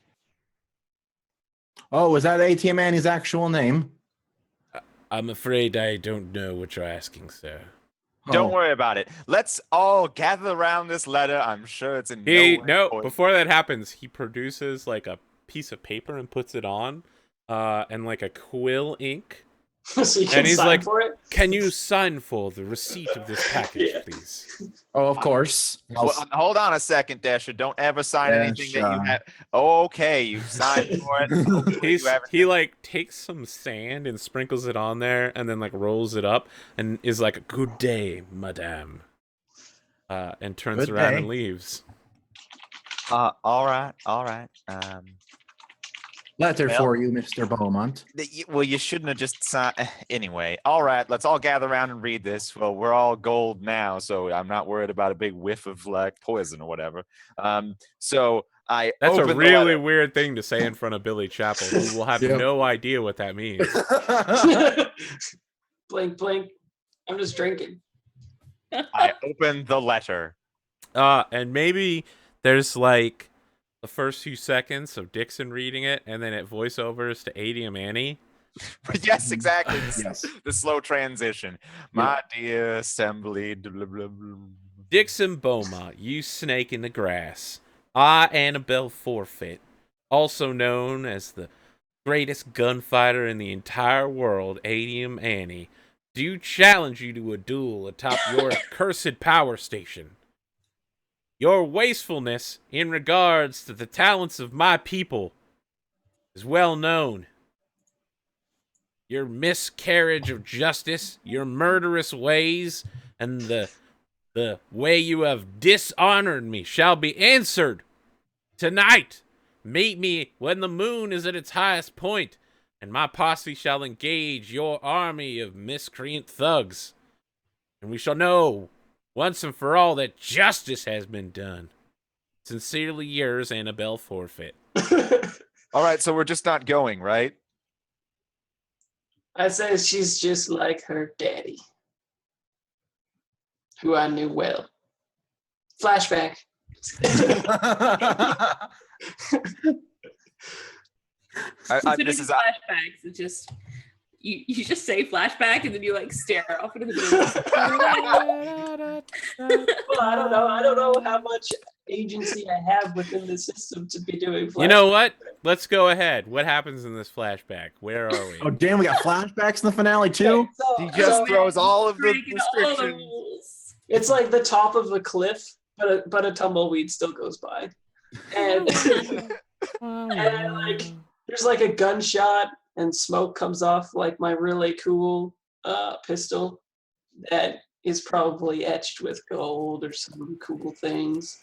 Oh, is that ATM Annie's actual name? I'm afraid I don't know what you're asking, sir. Don't Oh. worry about it. Let's all gather around this letter. I'm sure it's in Before that happens, he produces like a piece of paper and puts it on, and like a quill ink. So you can And he's sign like, for it? Can you sign for the receipt of this package, please? Oh, of course. Well, hold on a second, Dasher. Don't ever sign anything that you have. Okay, you signed for it. Hopefully He like takes some sand and sprinkles it on there, and then like rolls it up, and is like, "Good day, madame," and turns Good around day. and leaves. all right. Letter Well- for you, Mr. Beaumont. Well, you shouldn't have just signed. Anyway, all right. Let's all gather around and read this. Well, we're all gold now, so I'm not worried about a big whiff of like poison or whatever. So I That's a open the really letter. weird thing to say in front of Billy Chappell, who will have Yep. no idea what that means. Blink, blink. I'm just drinking. I open the letter. And maybe there's like the first few seconds of Dixon reading it, and then it voiceovers to Adium Annie. Yes, exactly. Yes. The slow transition. My dear assembly. Blah, blah, blah. Dixon Beaumont, you snake in the grass. I, Annabelle Forfeit, also known as the greatest gunfighter in the entire world, Adium Annie, do challenge you to a duel atop your accursed power station. Your wastefulness in regards to the talents of my people is well known. Your miscarriage of justice, your murderous ways, and the way you have dishonored me shall be answered. Tonight, meet me when the moon is at its highest point, and my posse shall engage your army of miscreant thugs. And we shall know, once and for all, that justice has been done. Sincerely yours, Annabelle Forfeit. All right, so we're just not going, right? I say she's just like her daddy, who I knew well. Flashback. This is flashbacks. It just you just say flashback and then you like stare off into the Well, I don't know. I don't know how much agency I have within the system to be doing flashbacks. You know what? Let's go ahead. What happens in this flashback? Where are we? Oh, damn, we got flashbacks in the finale, too? he just throws all of the breaking all the descriptions. rules. It's like the top of a cliff, but a tumbleweed still goes by. And, and like there's like a gunshot and smoke comes off like my really cool pistol that is probably etched with gold or some cool things.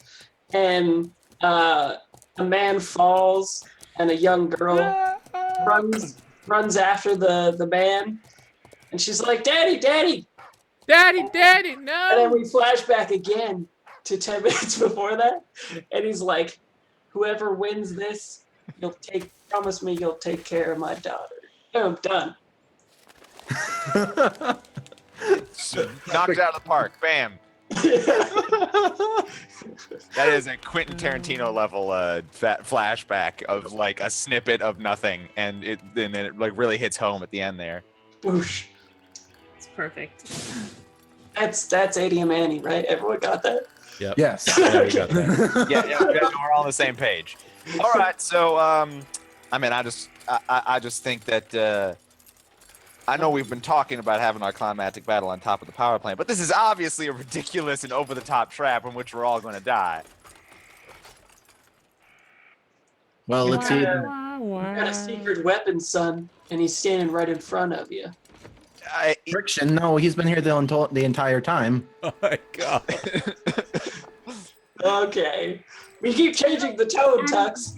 And a man falls and a young girl runs after the man, and she's like, "Daddy, Daddy!" Daddy, And then no! we flash back again to 10 minutes before that, and he's like, "Whoever wins this, promise me you'll take care of my daughter." Boom, done. Knocked out of the park. Bam. That is a Quentin Tarantino level flashback of like a snippet of nothing, and then it like really hits home at the end there. Boosh. It's perfect. That's Adium Annie, right? Everyone got that? Yep. Yes. Yeah, we got that. Yeah, we're all on the same page. All right, so I mean, I just think that I know we've been talking about having our climactic battle on top of the power plant, but this is obviously a ridiculous and over-the-top trap in which we're all going to die. Well, let's see. You got a secret weapon, son, and he's standing right in front of you. Friction. No, he's been here the entire time. Oh my god. Okay. We keep changing the tone, Tux.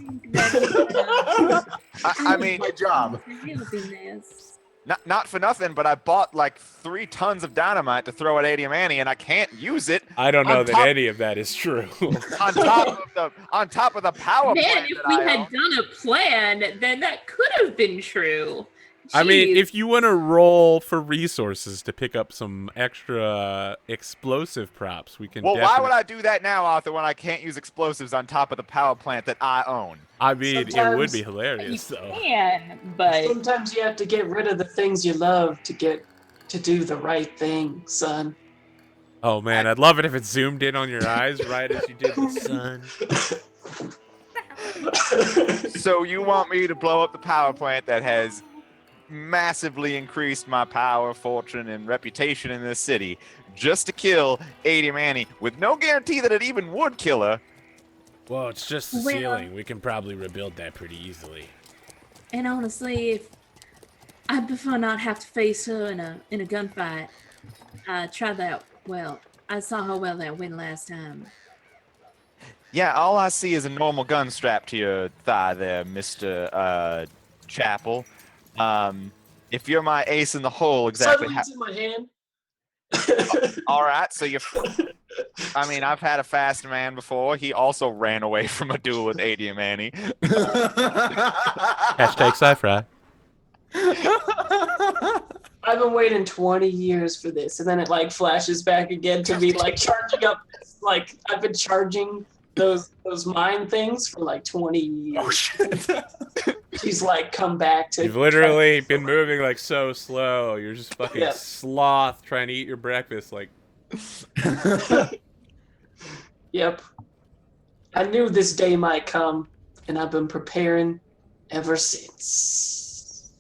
I mean, My job. not for nothing, but I bought like 3 tons of dynamite to throw at Adiamani, and I can't use it. I don't know On that top- any of that is true. on top of the power Man, plant if that we I had own. done a plan, then that could have been true. I mean, Jeez. if you want to roll for resources to pick up some extra explosive props, we can. Well, why would I do that now, Arthur, when I can't use explosives on top of the power plant that I own? I mean, it would Sometimes be you hilarious, though. can, but Sometimes you have to get rid of the things you love to do the right thing, son. Oh man, I'd love it if it zoomed in on your eyes right as you did the sun. So you want me to blow up the power plant that has massively increased my power, fortune, and reputation in this city just to kill Adiamani with no guarantee that it even would kill her? Well, it's just the Well- ceiling. We can probably rebuild that pretty easily. and honestly, if I prefer not have to face her in a gunfight. I tried that. Well, I saw how well that went last time. Yeah, all I see is a normal gun strapped to your thigh there, Mr. Chapel. If you're my ace in the hole, exactly Suddenly it's in my hand. all right, so you I mean, I've had a fast man before. He also ran away from a duel with Adiamani. Hashtag SciFri. I've been waiting 20 years for this, and then it like flashes back again to me like charging up. Like I've been charging those mine things for like 20 years. Oh shit. She's like come back to. You've literally been moving like so slow. You're just fucking Yeah. sloth trying to eat your breakfast. Like, Yep. I knew this day might come, and I've been preparing ever since.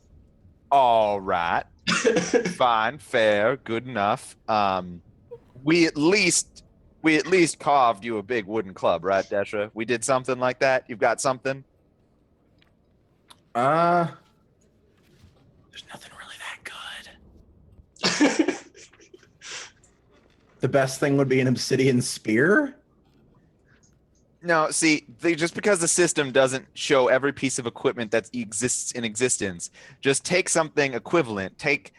All right. Fine, fair, good enough. We at least carved you a big wooden club, right, Desha? We did something like that. You've got something? There's nothing really that good. The best thing would be an obsidian spear. No, see, just because the system doesn't show every piece of equipment that exists in existence, just take something equivalent. Take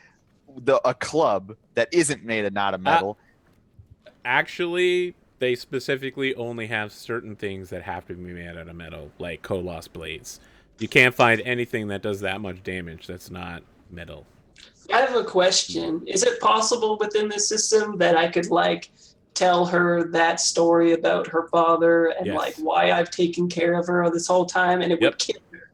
a club that isn't made out of metal. actually, they specifically only have certain things that have to be made out of metal, like Kolos blades. You can't find anything that does that much damage that's not metal. I have a question. Is it possible within this system that I could like tell her that story about her father and Yes. like why I've taken care of her this whole time, and it Yep. would kill her?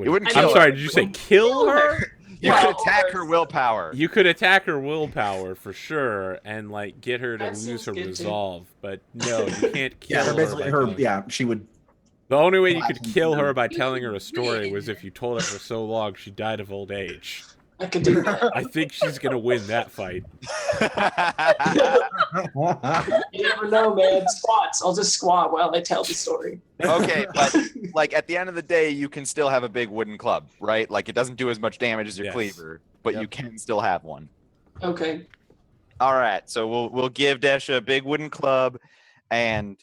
You wouldn't I'm kill her. sorry, did you say kill her? You Well, could attack her willpower. You could attack her willpower for sure and like get her to That lose seems her good, too. resolve, but no, you can't kill Yeah, her. basically by her. telling- Yeah, she would. The only way you Blast could him kill through. her by telling her a story was if you told her for so long she died of old age. I could do that. I think she's gonna win that fight. You never know, man. Squats. I'll just squat while I tell the story. Okay, but like at the end of the day, you can still have a big wooden club, right? Like it doesn't do as much damage as your Yes. cleaver, but you Yep. can still have one. Okay. All right, so we'll give Desha a big wooden club, and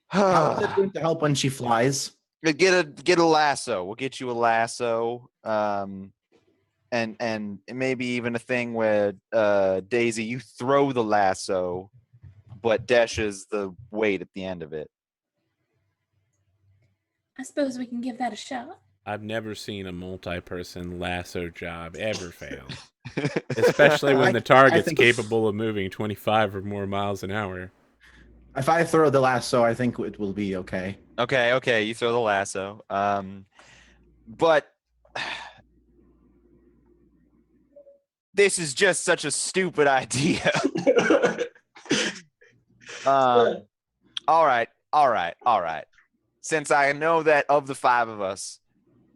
How is it going to help when she flies? get a lasso. We'll get you a lasso, and maybe even a thing where Daisy, you throw the lasso, but Desha's the weight at the end of it. I suppose we can give that a shot. I've never seen a multi-person lasso job ever fail. Especially when the target's think- capable of moving 25 or more miles an hour. If I throw the lasso, I think it will be okay. Okay, you throw the lasso. But this is just such a stupid idea. All right. Since I know that of the 5 of us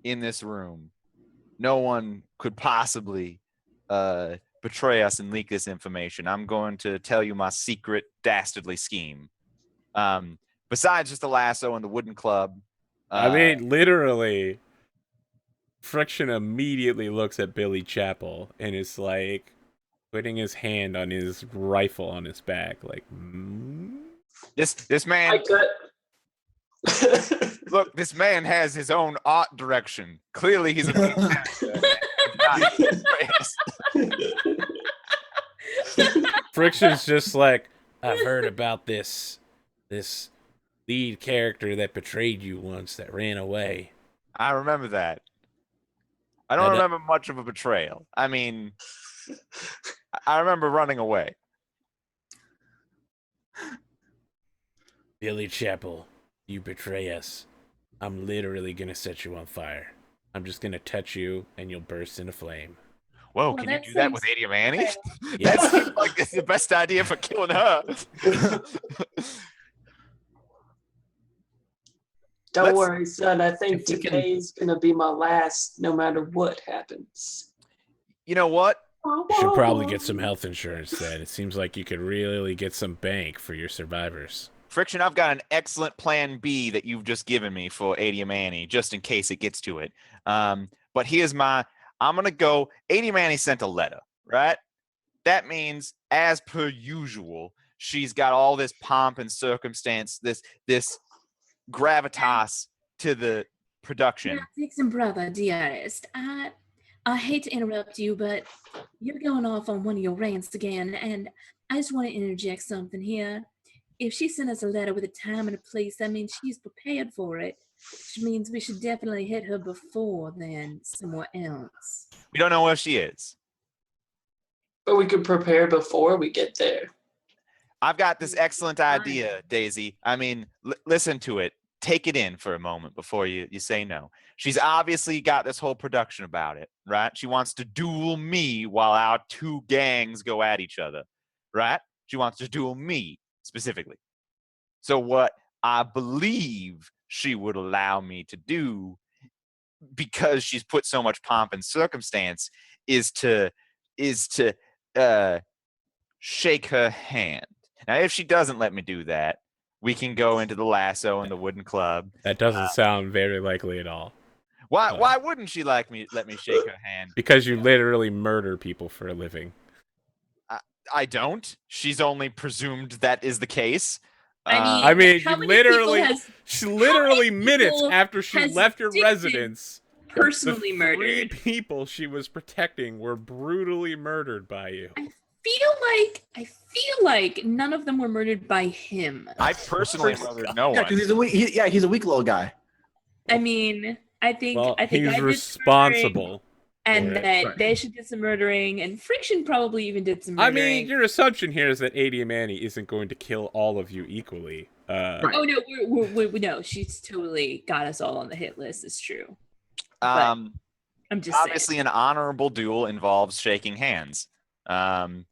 in this room, no one could possibly betray us and leak this information, I'm going to tell you my secret dastardly scheme. Besides just the lasso and the wooden club, I mean, literally, Friction immediately looks at Billy Chapel and is like putting his hand on his rifle on his back, like, this man. I could. Look, this man has his own art direction. Clearly, he's a main character. Friction's just like, I've heard about this lead character that betrayed you once, that ran away. I remember that. I don't remember much of a betrayal. I mean, I remember running away. Billy Chapel, you betray us. I'm literally gonna set you on fire. I'm just gonna touch you and you'll burst into flame. Whoa, can you do that with Adiamani? Yeah. That seems like it's the best idea for killing her. Don't worry, son. I think today's gonna be my last, no matter what happens. You know what? You should probably get some health insurance then. It seems like you could really get some bank for your survivors. Friction, I've got an excellent plan B that you've just given me for Adiamani, just in case it gets to it. But here's I'm going to go, Adiamani sent a letter, right? That means, as per usual, she's got all this pomp and circumstance, this gravitas to the production. Dixon brother, dearest, I hate to interrupt you, but you're going off on one of your rants again, and I just want to interject something here. If she sent us a letter with a time and a place, that means she's prepared for it, which means we should definitely hit her before then, somewhere else. We don't know where she is. But we could prepare before we get there. I've got this excellent idea, Daisy. I mean, listen to it. Take it in for a moment before you say no. She's obviously got this whole production about it, right? She wants to duel me while our two gangs go at each other, right? She wants to duel me specifically. So what I believe she would allow me to do, because she's put so much pomp and circumstance, is to shake her hand. Now, if she doesn't let me do that, we can go into the lasso and the wooden club. That doesn't sound very likely at all. Why wouldn't she let me shake her hand? Because you literally murder people for a living. I don't. She's only presumed that is the case. I mean, she literally many minutes people after she has left your Dixon residence, personally the murdered. 3 people she was protecting were brutally murdered by you. I feel like none of them were murdered by him. I personally murdered no Yeah, one. because he's a weak little guy. I mean, I think he's I did responsible. and for it. that Daisha did some murdering, and Friction probably even did some murdering. I mean, your assumption here is that Adiamani isn't going to kill all of you equally. Oh no, no, she's totally got us all on the hit list. It's true. I'm just obviously saying. an honorable duel involves shaking hands. Okay.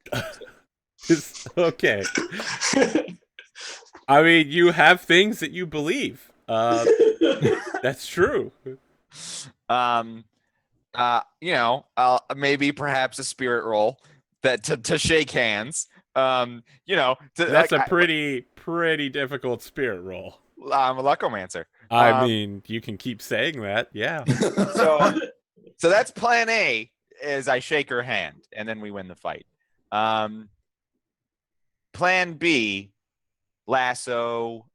I mean, you have things that you believe. That's true. Maybe perhaps a spirit roll that to shake hands. That's a pretty difficult spirit roll. I'm a luckomancer. I mean, you can keep saying that, yeah. So that's plan A, is I shake her hand and then we win the fight. Plan B, lasso,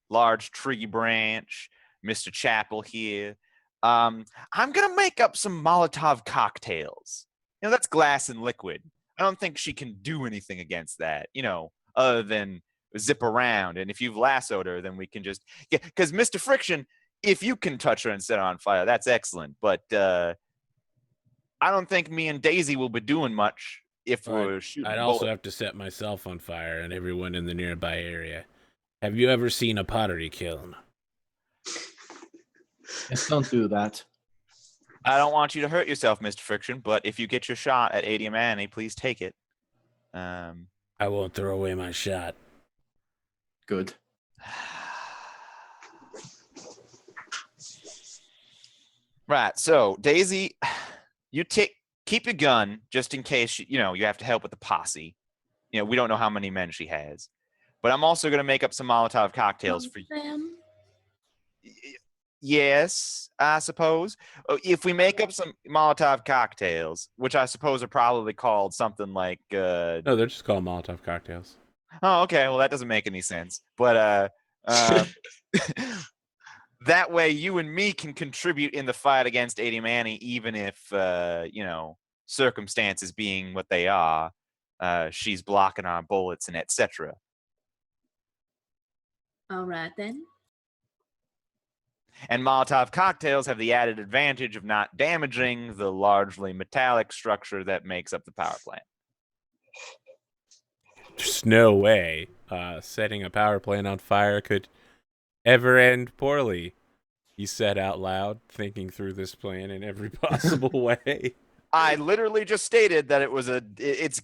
large tree branch, Mr. Chapel here. I'm gonna make up some Molotov cocktails. That's glass and liquid. I don't think she can do anything against that, other than zip around. And if you've lassoed her, then we can just get, because Mr. Friction, if you can touch her and set her on fire, that's excellent. But I don't think me and Daisy will be doing much if we're shooting. I'd also have to set myself on fire and everyone in the nearby area. Have you ever seen a pottery kiln? Yes, don't do that. I don't want you to hurt yourself, Mr. Friction, but if you get your shot at Adiamani, please take it. I won't throw away my shot. Good. Right. So, Daisy, you keep your gun just in case you have to help with the posse. We don't know how many men she has, but I'm also going to make up some Molotov cocktails for you. Yes, I suppose. If we make up some Molotov cocktails, which I suppose are probably called something like No, they're just called Molotov cocktails. oh, okay. Well, that doesn't make any sense. But that way you and me can contribute in the fight against 80 Manny, even if circumstances being what they are, she's blocking our bullets and etc. All right then. And Molotov cocktails have the added advantage of not damaging the largely metallic structure that makes up the power plant. There's no way setting a power plant on fire could ever end poorly. He said out loud, thinking through this plan in every possible way. I literally just stated that it's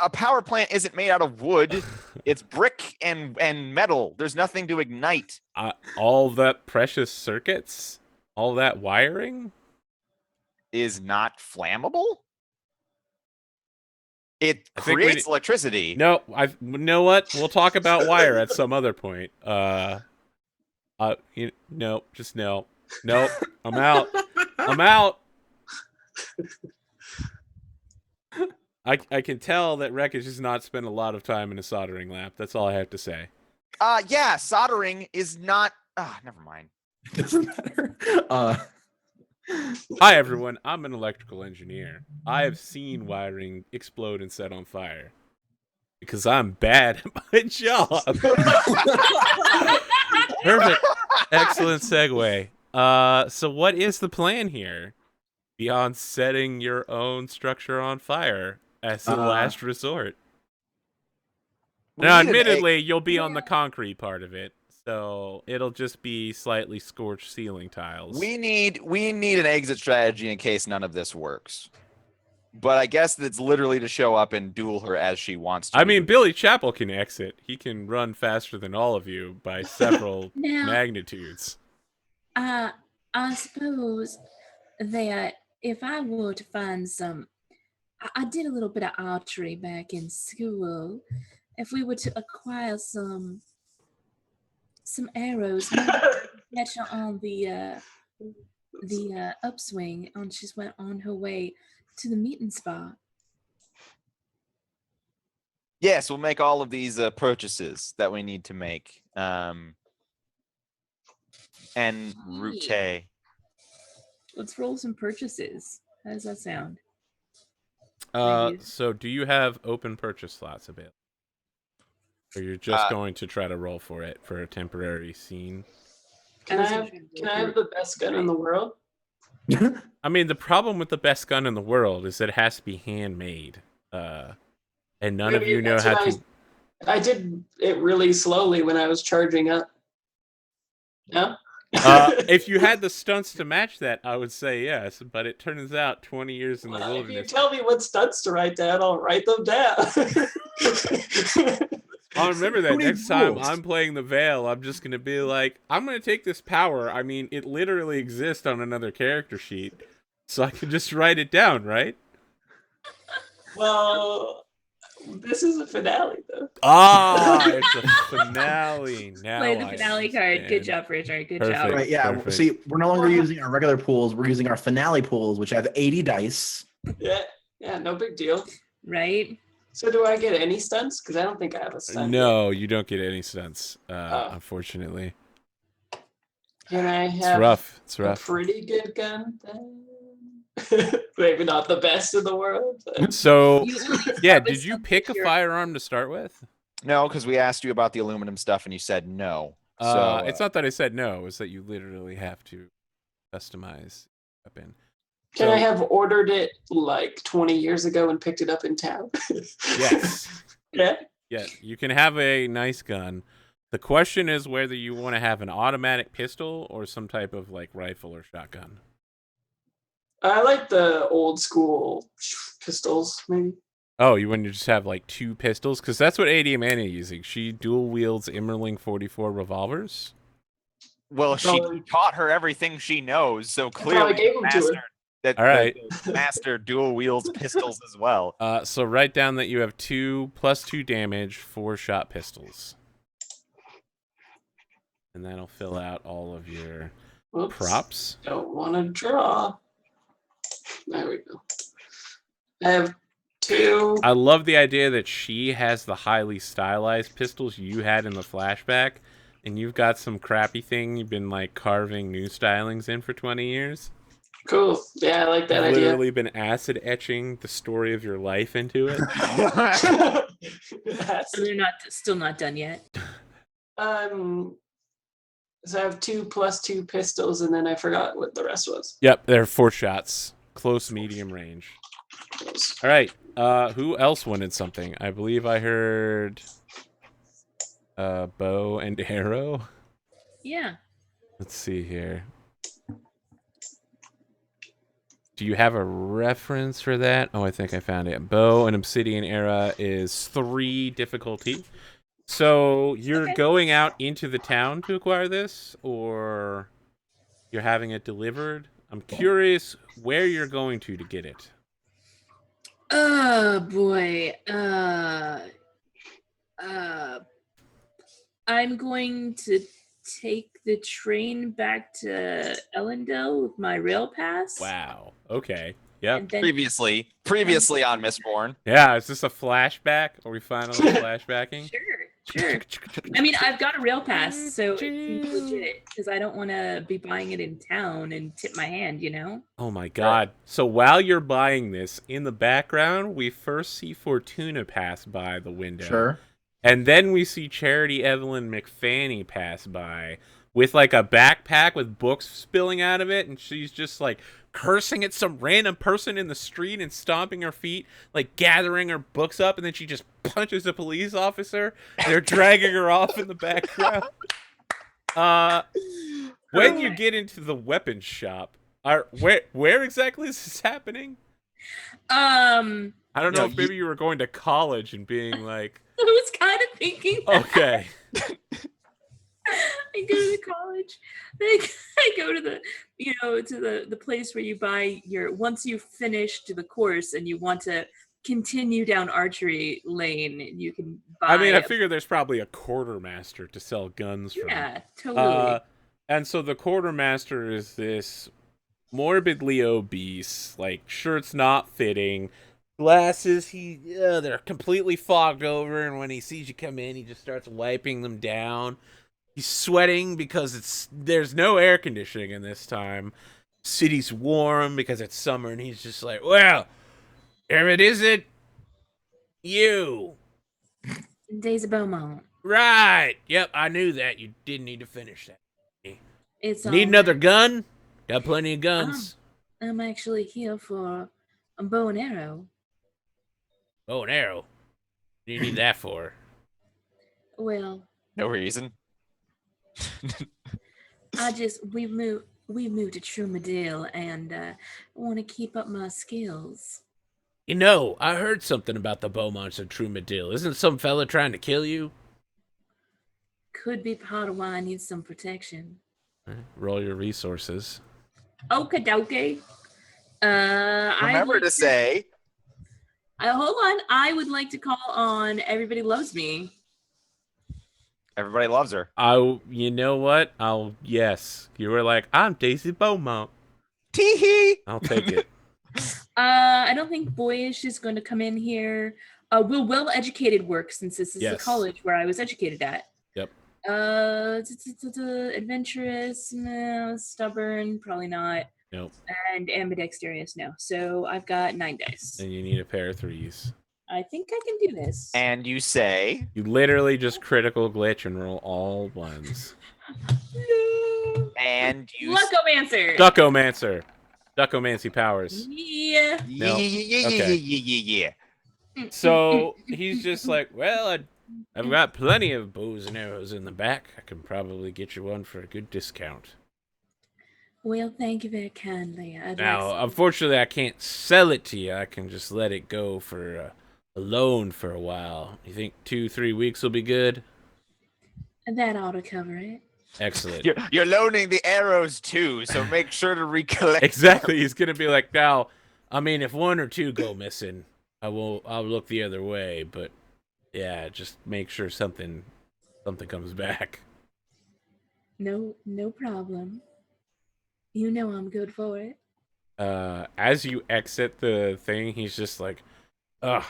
a power plant isn't made out of wood. It's brick and metal. There's nothing to ignite. All that precious circuits, all that wiring is not flammable. It creates electricity. No, you know what? We'll talk about wire at some other point. Just no. Nope. I'm out. I'm out. I can tell that Wreckage has not spent a lot of time in a soldering lab. That's all I have to say. Yeah, soldering is not. Never mind. Doesn't matter. Hi everyone. I'm an electrical engineer. I have seen wiring explode and set on fire because I'm bad at my job. Perfect. Excellent segue. So what is the plan here beyond setting your own structure on fire as a last resort? Now, admittedly, you'll be on the concrete part of it, so it'll just be slightly scorched ceiling tiles. We need an exit strategy in case none of this works. But I guess it's literally to show up and duel her as she wants to. I mean, Billy Chappell can exit. He can run faster than all of you by several magnitudes. I suppose that if I were to find some, I did a little bit of archery back in school. If we were to acquire some arrows, catch her on the upswing, and she's went on her way to the meeting spot. Yes, we'll make all of these purchases that we need to make. And route. Let's roll some purchases. How does that sound? So do you have open purchase slots available? Or you're just going to try to roll for it for a temporary scene? Can I have the best gun in the world? I mean, the problem with the best gun in the world is that it has to be handmade. And none of you know how to... I did it really slowly when I was charging up. No? If you had the stunts to match that, I would say yes. But it turns out 20 years in the wilderness... If you tell me what stunts to write down, I'll write them down. I'll remember that next time I'm playing the Veil. I'm just going to be like, I'm going to take this power. I mean, it literally exists on another character sheet. So I can just write it down, right? Well, this is a finale, though. It's a finale. Now play the finale card. Good job, Richard. Good job. Right, yeah. Perfect. See, we're no longer using our regular pools. We're using our finale pools, which have 80 dice. Yeah, no big deal. Right? So do I get any stunts? Because I don't think I have a stunt. No, you don't get any stunts, unfortunately. Can I have It's rough. a pretty good gun then? Maybe not the best in the world. But... So, yeah, did you pick a firearm to start with? No, because we asked you about the aluminum stuff and you said no. It's not that I said no, it's that you literally have to customize a weapon. Can I have ordered it like 20 years ago and picked it up in town? Yes. Yeah? Yeah, you can have a nice gun. The question is whether you want to have an automatic pistol or some type of like rifle or shotgun. I like the old school pistols, maybe. Oh, you want to just have like two pistols? Because that's what AD Amanda is using. She dual wields Immerling 44 revolvers. Well, she taught her everything she knows, so clearly gave them to her. All right. Master dual wields pistols as well. So write down that you have 2 + 2 damage 4-shot pistols. And that'll fill out all of your... Whoops. Props. Don't want to draw. There we go. I have 2. I love the idea that she has the highly stylized pistols you had in the flashback, and you've got some crappy thing you've been like carving new stylings in for 20 years. Cool. Yeah, I like that You've idea. literally been acid etching the story of your life into it. So they're still not done yet. So I have 2 plus 2 pistols, and then I forgot what the rest was. Yep, they're 4 shots. Close, medium range. All right. Who else wanted something? I believe I heard bow and arrow. Yeah. Let's see here. Do you have a reference for that? Oh, I think I found it. Bow and obsidian era is 3 difficulty. So you're going out into the town to acquire this, or you're having it delivered? I'm curious where you're going to get it. Oh boy. I'm going to take the train back to Ellendale with my rail pass. Wow. Okay. Yep. And then, Previously on Mistborn. Yeah, is this a flashback? Are we finally flashbacking? Sure. I mean, I've got a rail pass, so it seems legit because I don't want to be buying it in town and tip my hand, you know? Oh my god. So while you're buying this, in the background, we first see Fortuna pass by the window. Sure. And then we see Charity Evelyn McFanny pass by with like a backpack with books spilling out of it, and she's just like cursing at some random person in the street and stomping her feet, like gathering her books up, and then she just punches a police officer. They're dragging her off in the background. When you get into the weapons shop, where exactly is this happening? I don't know if maybe you were going to college and being like, I was kind of thinking that. okay. I go to college. I go to the place where you buy once you've finished the course and you want to continue down archery lane, you can buy. I mean, I figure there's probably a quartermaster to sell guns from. Yeah, totally. And so the quartermaster is this morbidly obese, like shirt's not fitting, glasses, they're completely fogged over, and when he sees you come in, he just starts wiping them down. He's sweating because there's no air conditioning in this time. City's warm because it's summer, and he's just like, well, if it isn't you. Days of Beaumont. Right. Yep, I knew that. You didn't need to finish that. It's Need another gun? Got plenty of guns. I'm actually here for a bow and arrow. Bow and arrow? What do you need that for? Well, No reason. we moved to Trumadale, and I want to keep up my skills. You know, I heard something about the Beaumonts of Trumadale. Isn't some fella trying to kill you? Could be part of why I need some protection. Roll your resources. Okie dokie. Remember to say. Hold on. I would like to call on Everybody Loves Me. Everybody loves her. You know what? Yes. You were like, I'm Daisy Beaumont. Tee-hee. I'll take it. I don't think Boyish is going to come in here. Will well-educated work, since this is the college where I was educated at? Yep. Adventurous, no. Stubborn, probably not. Nope. And ambidextrous, no. So I've got 9 dice. And you need a pair of 3s. I think I can do this. And you say? You literally just critical glitch and roll all 1s. No. And you... Luckomancer. Duckomancer. Duckomancy powers. Yeah. No. Yeah. So he's just like, well, I've got plenty of bows and arrows in the back. I can probably get you one for a good discount. Well, thank you very kindly. Unfortunately, I can't sell it to you. I can just let it go for a loan for a while. You think 2-3 weeks will be good? That ought to cover it. Excellent. You're loaning the arrows too, so make sure to recollect. Exactly. He's gonna be like, now, I mean, if 1 or 2 go missing, I'll look the other way. But yeah, just make sure something comes back. No problem. You know I'm good for it. As you exit the thing, he's just like, ugh.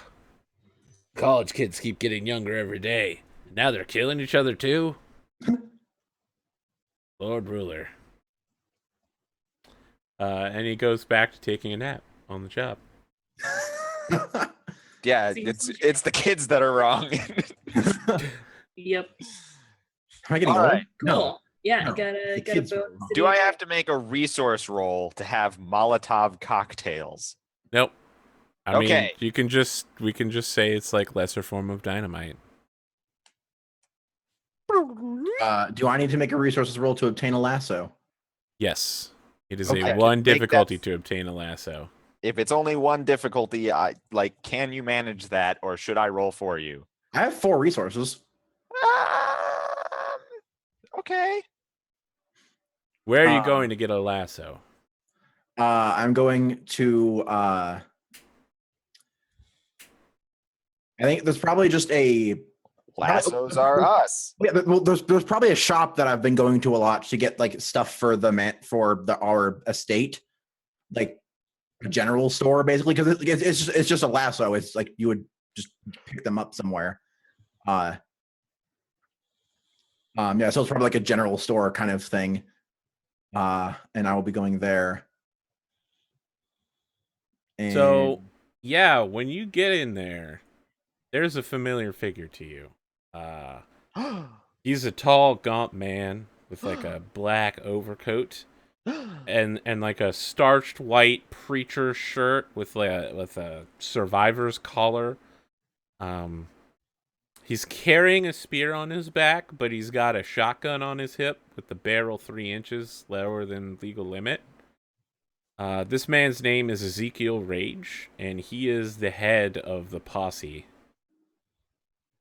College kids keep getting younger every day. Now they're killing each other too? Lord Ruler. And he goes back to taking a nap on the job. Yeah, it's the kids that are wrong. Yep. Am I getting All old? right. Cool. No. Yeah, No, gotta the gotta kids vote. were- Do I have to make a resource roll to have Molotov cocktails? Nope. I mean, Okay. we can just say it's like lesser form of dynamite. Do I need to make a resources roll to obtain a lasso? Yes. It is Okay. a 1 Make difficulty that- to obtain a lasso. If it's only 1 difficulty, can you manage that, or should I roll for you? I have 4 resources. Okay. Where are you going to get a lasso? I'm going to. I think there's probably just a. Lassos are us. Yeah, well, there's probably a shop that I've been going to a lot to get like stuff for our estate, like a general store basically, because it's just a lasso. It's like you would just pick them up somewhere. Yeah, so it's probably like a general store kind of thing. And I will be going there. And So, yeah, when you get in there, there's a familiar figure to you. He's a tall, gaunt man with like a black overcoat and like a starched white preacher shirt with a survivor's collar. He's carrying a spear on his back, but he's got a shotgun on his hip with the barrel 3 inches lower than legal limit. This man's name is Ezekiel Rage, and he is the head of the posse.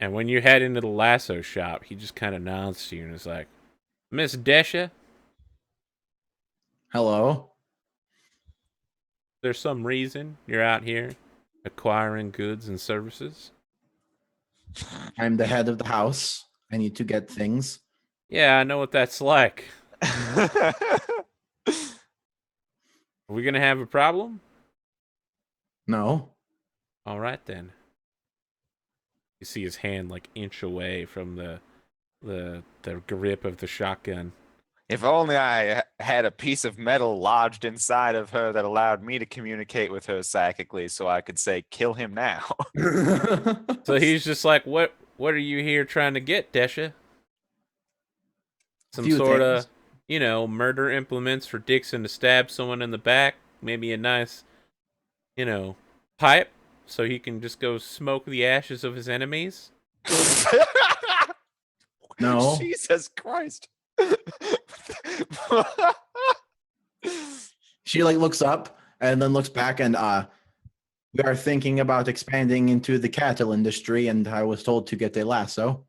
And when you head into the lasso shop, he just kind of nods to you and is like, Miss Desha, hello. there's some reason you're out here acquiring goods and services? I'm the head of the house. I need to get things. Yeah, I know what that's like. Are we going to have a problem? No. All right, then. You see his hand like inch away from the grip of the shotgun. If only I had a piece of metal lodged inside of her that allowed me to communicate with her psychically, so I could say, "Kill him now." So he's just like, what are you here trying to get, Desha? Some Few sort things. of, murder implements for Dixon to stab someone in the back. Maybe a nice, pipe so he can just go smoke the ashes of his enemies. No. Jesus Christ. She like looks up and then looks back and we are thinking about expanding into the cattle industry and I was told to get a lasso.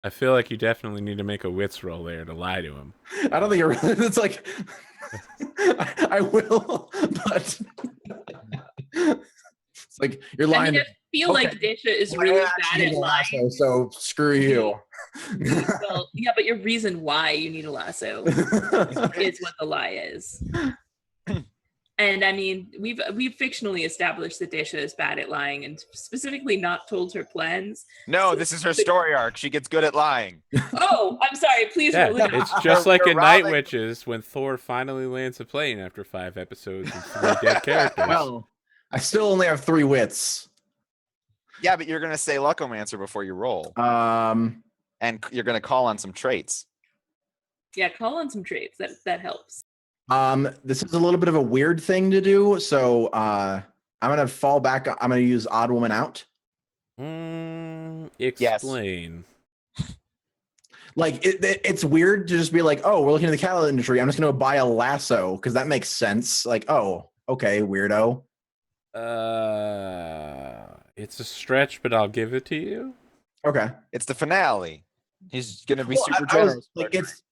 I feel like you definitely need to make a wits roll there to lie to him. I don't think you're it's like I will, but it's like you're I lying. mean, I feel Okay. like Desha is Well, really I bad actually at need a lying. lasso, so screw you. Well, yeah, but your reason why you need a lasso is what the lie is. And I mean, we've fictionally established that Desha is bad at lying and specifically not told her plans. No, this is her story arc. She gets good at lying. Oh, I'm sorry. Please Yeah, roll it it's out. just like We're in Night robbing- Witches when Thor finally lands a plane after 5 episodes and 3 dead characters. Well, I still only have 3 wits. Yeah, but you're gonna say Lucomancer before you roll, and you're gonna call on some traits. Yeah, call on some traits. That helps. This is a little bit of a weird thing to do, so I'm gonna fall back. I'm gonna use Odd Woman Out. Explain. Like it's weird to just be like, oh, we're looking at the cattle industry. I'm just gonna buy a lasso because that makes sense. Like, oh, okay, weirdo. It's a stretch, but I'll give it to you. Okay. It's the finale. He's gonna be Well, super I was, generous. like, it's.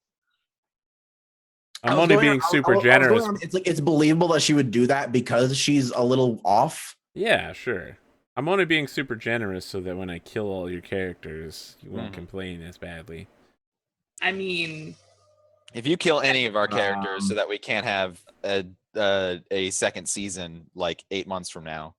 I I'm was only going being on- super I was generous. going on- It's like it's believable that she would do that because she's a little off. Yeah, sure. I'm only being super generous so that when I kill all your characters, you won't Mhm. complain as badly. I mean, If you kill any of our characters so that we can't have a second season like 8 months from now.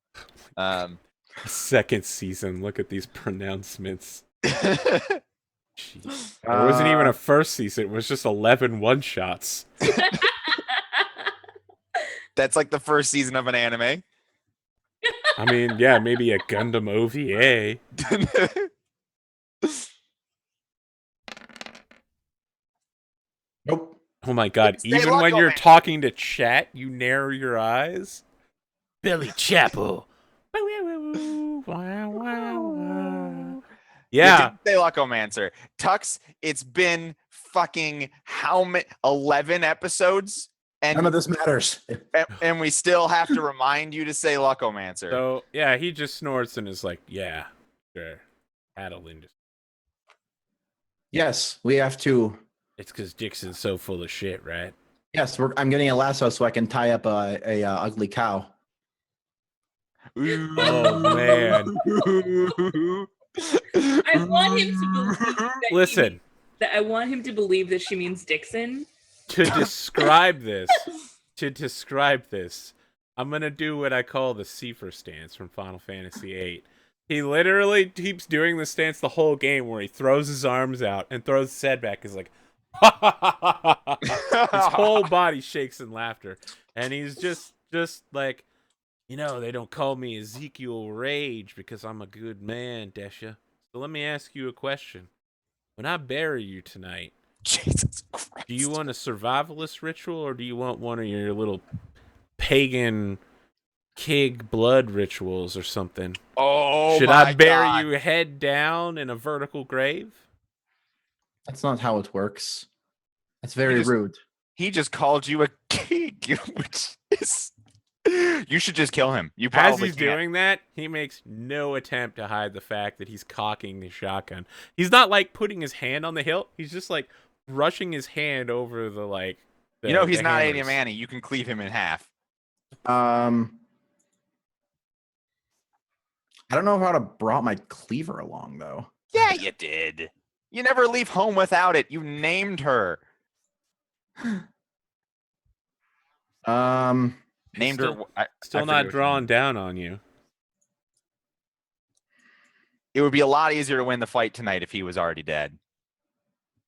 Second season. Look at these pronouncements. Jeez. It wasn't even a first season. It was just 11 one-shots. That's like the first season of an anime. I mean, yeah, maybe a Gundam OVA. Nope. Oh my god, Stay even loco, when you're man. talking to chat, you narrow your eyes? Billy Chapel. Yeah. Say Lucomancer. Tux, it's been fucking how many 11 episodes? None of this matters. And we still have to remind you to say Lucomancer. So, yeah, he just snorts and is like, yeah, sure. Cattle industry. Yes, we have to. It's because Dixon's so full of shit, right? Yes, I'm getting a lasso so I can tie up a ugly cow. Oh, man. I want him to believe that Listen. I want him to believe that she means Dixon. To describe this, I'm going to do what I call the SciFri stance from Final Fantasy VIII. He literally keeps doing the stance the whole game where he throws his arms out and throws his head back. He's like, ha ha ha ha ha. His whole body shakes in laughter. And he's just like, you know, they don't call me Ezekiel Rage because I'm a good man, Desha. So let me ask you a question. When I bury you tonight, Jesus Christ. do you want a survivalist ritual or do you want one of your little pagan Kig blood rituals or something? Oh, should my I bury God. you head down in a vertical grave? That's not how it works. That's very just- rude. He just called you a king, which is... You should just kill him. You probably As he's can't. doing that, he makes no attempt to hide the fact that he's cocking his shotgun. He's not like putting his hand on the hilt. He's just like brushing his hand over the like. You know he's the not hammers. Adiamani. You can cleave him in half. I don't know how to brought my cleaver along though. Yeah, you did. You never leave home without it. You named her. Named her. Still I not forget what she drawing named. down on you. It would be a lot easier to win the fight tonight if he was already dead.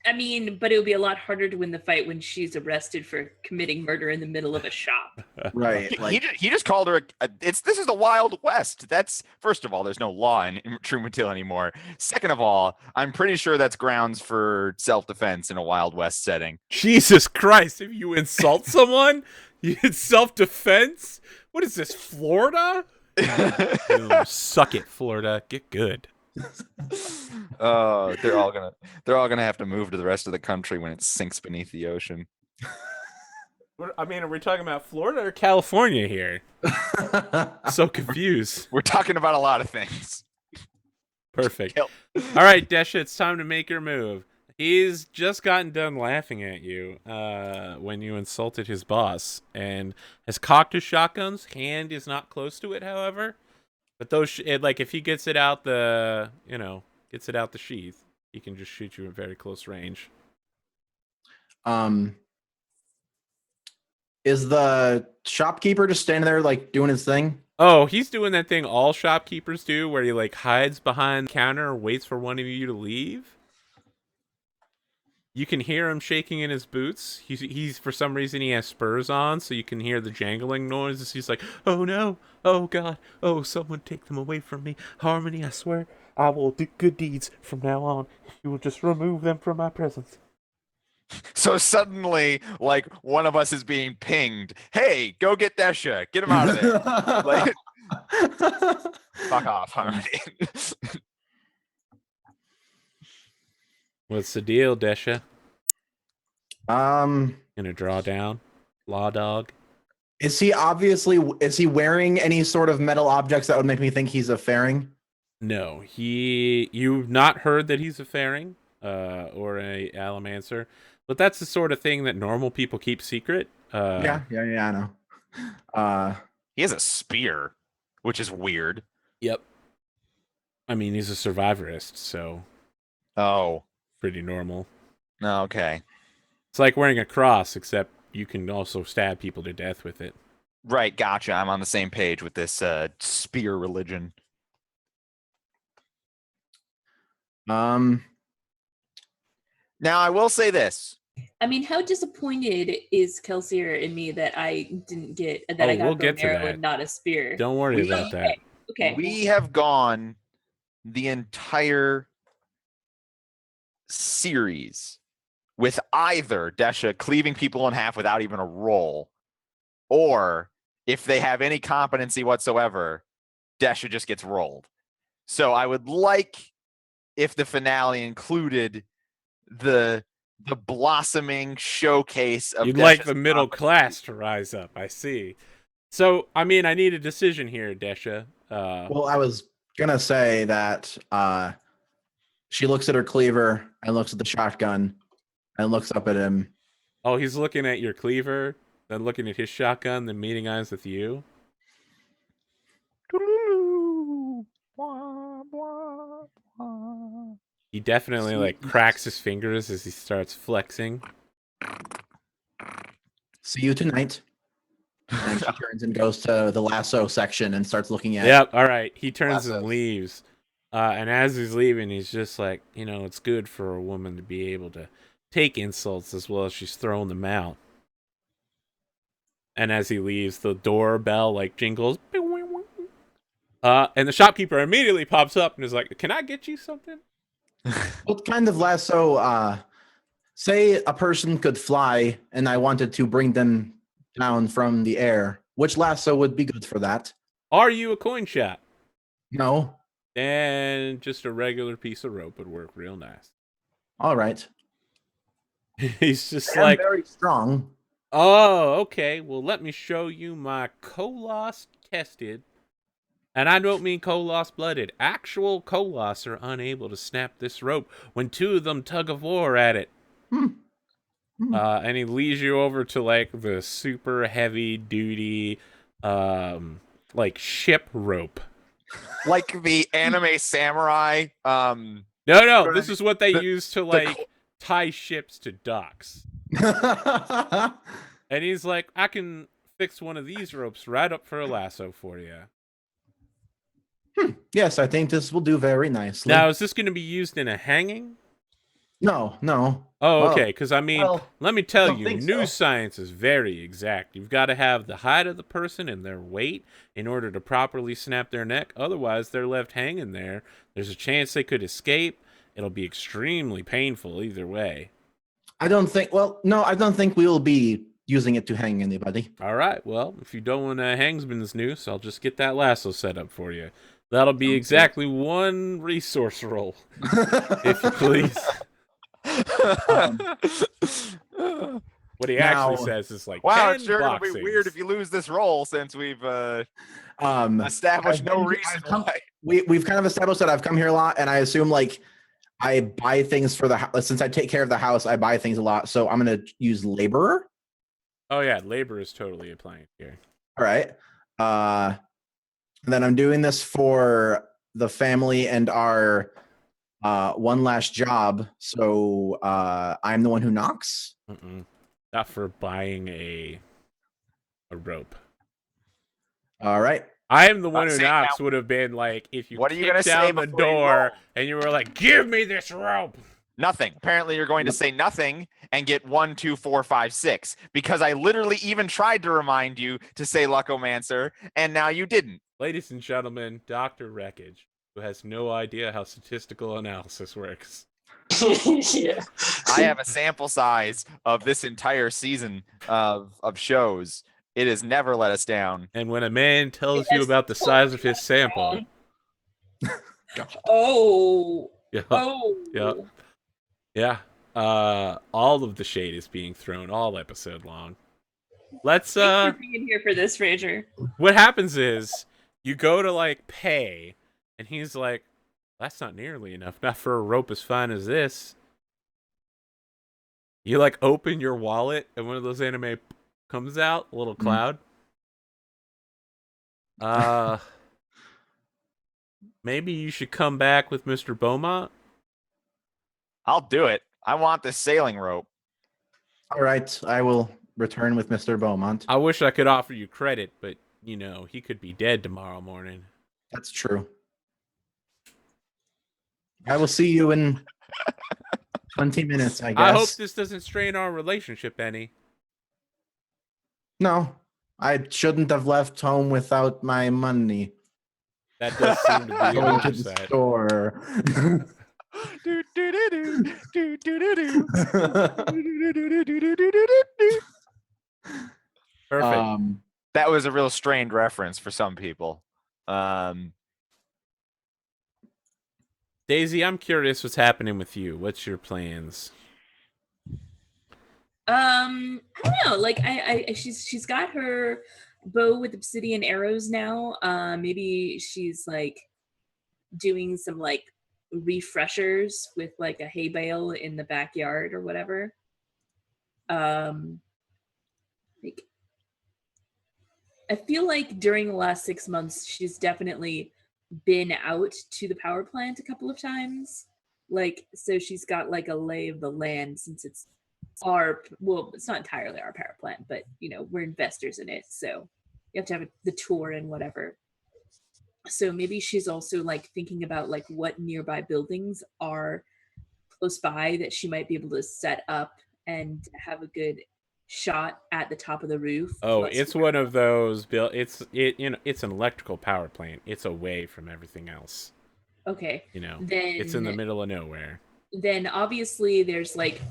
I mean, but it would be a lot harder to win the fight when she's arrested for committing murder in the middle of a shop. Right. He just called her. This is the Wild West. That's first of all, there's no law in True Matil anymore. Second of all, I'm pretty sure that's grounds for self-defense in a Wild West setting. Jesus Christ! If you insult someone, it's self-defense. What is this, Florida? Boom, suck it, Florida. Get good. Oh, they're all gonna have to move to the rest of the country when it sinks beneath the ocean. I mean, are we talking about Florida or California here? So confused. We're talking about a lot of things. Perfect. All right, Desha, it's time to make your move. He's just gotten done laughing at you when you insulted his boss, and has cocked his shotgun's hand is not close to it, however. But those, like, if he gets it out the sheath, he can just shoot you at very close range. Is the shopkeeper just standing there, like, doing his thing? Oh, he's doing that thing all shopkeepers do, where he, like, hides behind the counter and waits for one of you to leave. You can hear him shaking in his boots. He's for some reason he has spurs on, so you can hear the jangling noises. He's like, "Oh no! Oh God! Oh, someone take them away from me! Harmony, I swear, I will do good deeds from now on. If you will just remove them from my presence." So suddenly, like, one of us is being pinged. Hey, go get Desha. Get him out of there. Like, fuck off, Harmony. What's the deal, Desha? Gonna draw down? Law dog? Is he wearing any sort of metal objects that would make me think he's a fairing? No, you've not heard that he's a fairing, or a Alamancer, but that's the sort of thing that normal people keep secret. Yeah, I know. He has a spear, which is weird. Yep. I mean, he's a survivorist, so Oh. pretty normal. No, okay. It's like wearing a cross, except you can also stab people to death with it. Right, gotcha. I'm on the same page with this spear religion. Now I will say this. I mean, how disappointed is Kelsier in me that I didn't get that I got we'll an get to arrow that. and not a spear? Don't worry about that. Okay. We have gone the entire series with either Desha cleaving people in half without even a roll, or if they have any competency whatsoever, Desha just gets rolled. So I would like if the finale included the blossoming showcase of You'd Desha's like the middle competency. class to rise up. I see. So, I mean, I need a decision here, Desha. Well, I was gonna say that she looks at her cleaver and looks at the shotgun and looks up at him. Oh, he's looking at your cleaver, then looking at his shotgun, then meeting eyes with you. He definitely like cracks his fingers as he starts flexing. See you tonight. And she turns and goes to the lasso section and starts looking at. Yep. All right. He turns Lassos. and leaves. And as he's leaving, he's just like, you know, it's good for a woman to be able to take insults as well as she's throwing them out. And as he leaves, the doorbell like jingles. And the shopkeeper immediately pops up and is like, "Can I get you something?" What kind of lasso? Say a person could fly, and I wanted to bring them down from the air. Which lasso would be good for that? Are you a coin shop? No. And just a regular piece of rope would work real nice. All right. He's just I'm like, very strong. "Oh, okay. Well, let me show you my Koloss tested. And I don't mean Koloss blooded. Actual Koloss are unable to snap this rope when two of them tug of war at it." And he leads you over to like the super heavy duty, like ship rope. Like the anime samurai. No, this is what they use to like tie ships to docks. And he's like, "I can fix one of these ropes right up for a lasso for you." Yes, I think this will do very nicely. Now, is this going to be used in a hanging? No. Oh, Well, okay. Because I mean, well, let me tell don't you, think new so. science is very exact. You've got to have the height of the person and their weight in order to properly snap their neck. Otherwise, they're left hanging there. There's a chance they could escape. It'll be extremely painful either way. I don't think we will be using it to hang anybody. All right. Well, if you don't want a hangsman's noose, I'll just get that lasso set up for you. That'll be exactly one resource roll, if you please. What he actually says is like, wow, 10 it's sure gonna boxings. be weird if you lose this roll since we've established no reason why. We've kind of established that I've come here a lot, and I assume like I buy things for the house. Since I take care of the house, I buy things a lot. So I'm gonna use laborer. Oh yeah, labor is totally applying here. All right. And then I'm doing this for the family and our one last job. So I'm the one who knocks. Not for buying a rope. All right. I am the one who say knocks now- would have been like if you What are you gonna kicked say down the before you door roll? and you were like, "Give me this rope." Nothing. Apparently, you're going to say nothing and get 1, 2, 4, 5, 6. Because I literally even tried to remind you to say Luckomancer, and now you didn't. Ladies and gentlemen, Dr. Wreckage, who has no idea how statistical analysis works. Yeah. I have a sample size of this entire season of shows. It has never let us down. And when a man tells It you has about the size of his sample, Oh. yeah, Oh. yeah, all of the shade is being thrown all episode long. Let's Thanks for being here for this, Fraser. what happens is you go to like pay, and he's like, "That's not nearly enough. Not for a rope as fine as this." You like open your wallet, and one of those anime comes out, a little cloud. Maybe you should come back with Mr. Beaumont. I'll do it. I want this sailing rope. All right, I will return with Mr. Beaumont. I wish I could offer you credit, but you know he could be dead tomorrow morning. That's true. I will see you in 20 minutes, I guess. I hope this doesn't strain our relationship any. No, I shouldn't have left home without my money. That does seem to be an Going to the oversight. store. Perfect. That was a real strained reference for some people. Daisy, I'm curious what's happening with you. What's your plans? I don't know. Like she's got her bow with obsidian arrows now. Maybe she's like doing some like refreshers with like a hay bale in the backyard or whatever. Like I feel like during the last 6 months, she's definitely been out to the power plant a couple of times. Like, so she's got like a lay of the land since it's it's not entirely our power plant, but you know, we're investors in it. So you have to have the tour and whatever. So maybe she's also like thinking about like what nearby buildings are close by that she might be able to set up and have a good shot at the top of the roof. Oh, it's one of those it's an electrical power plant. It's away from everything else. Okay. You know, then it's in the middle of nowhere. Then obviously there's like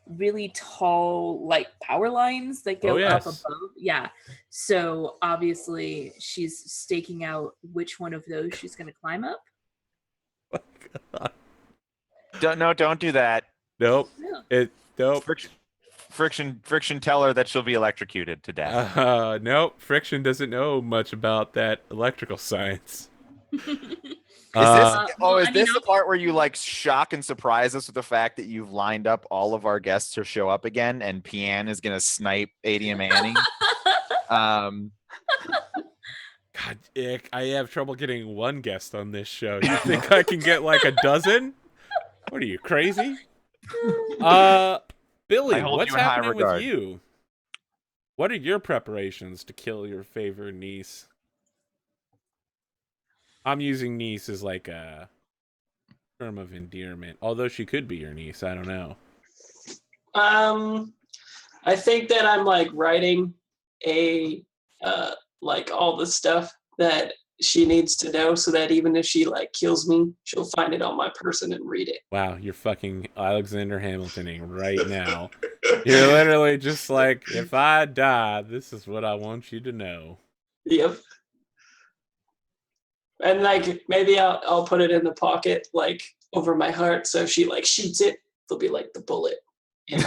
really tall like power lines that go up above. Yeah. So obviously she's staking out which one of those she's going to climb up. Oh God. Don't do that. Nope. No. Nope. Friction tell her that she'll be electrocuted to death. Nope. Friction doesn't know much about that electrical science. Is this the part where you like shock and surprise us with the fact that you've lined up all of our guests to show up again, and Pian is gonna snipe AD Manning? God, Ick, I have trouble getting one guest on this show. You think I can get like a dozen? What are you, crazy? Billy, what's happening with you? What are your preparations to kill your favorite niece? I'm using niece as like a term of endearment, although she could be your niece. I don't know. I think that I'm like writing like all the stuff that she needs to know, so that even if she like kills me, she'll find it on my person and read it. Wow, you're fucking Alexander Hamiltoning right now. You're literally just like, if I die, this is what I want you to know. Yep. And like maybe I'll put it in the pocket, like over my heart, so if she like shoots it, there'll be like the bullet, and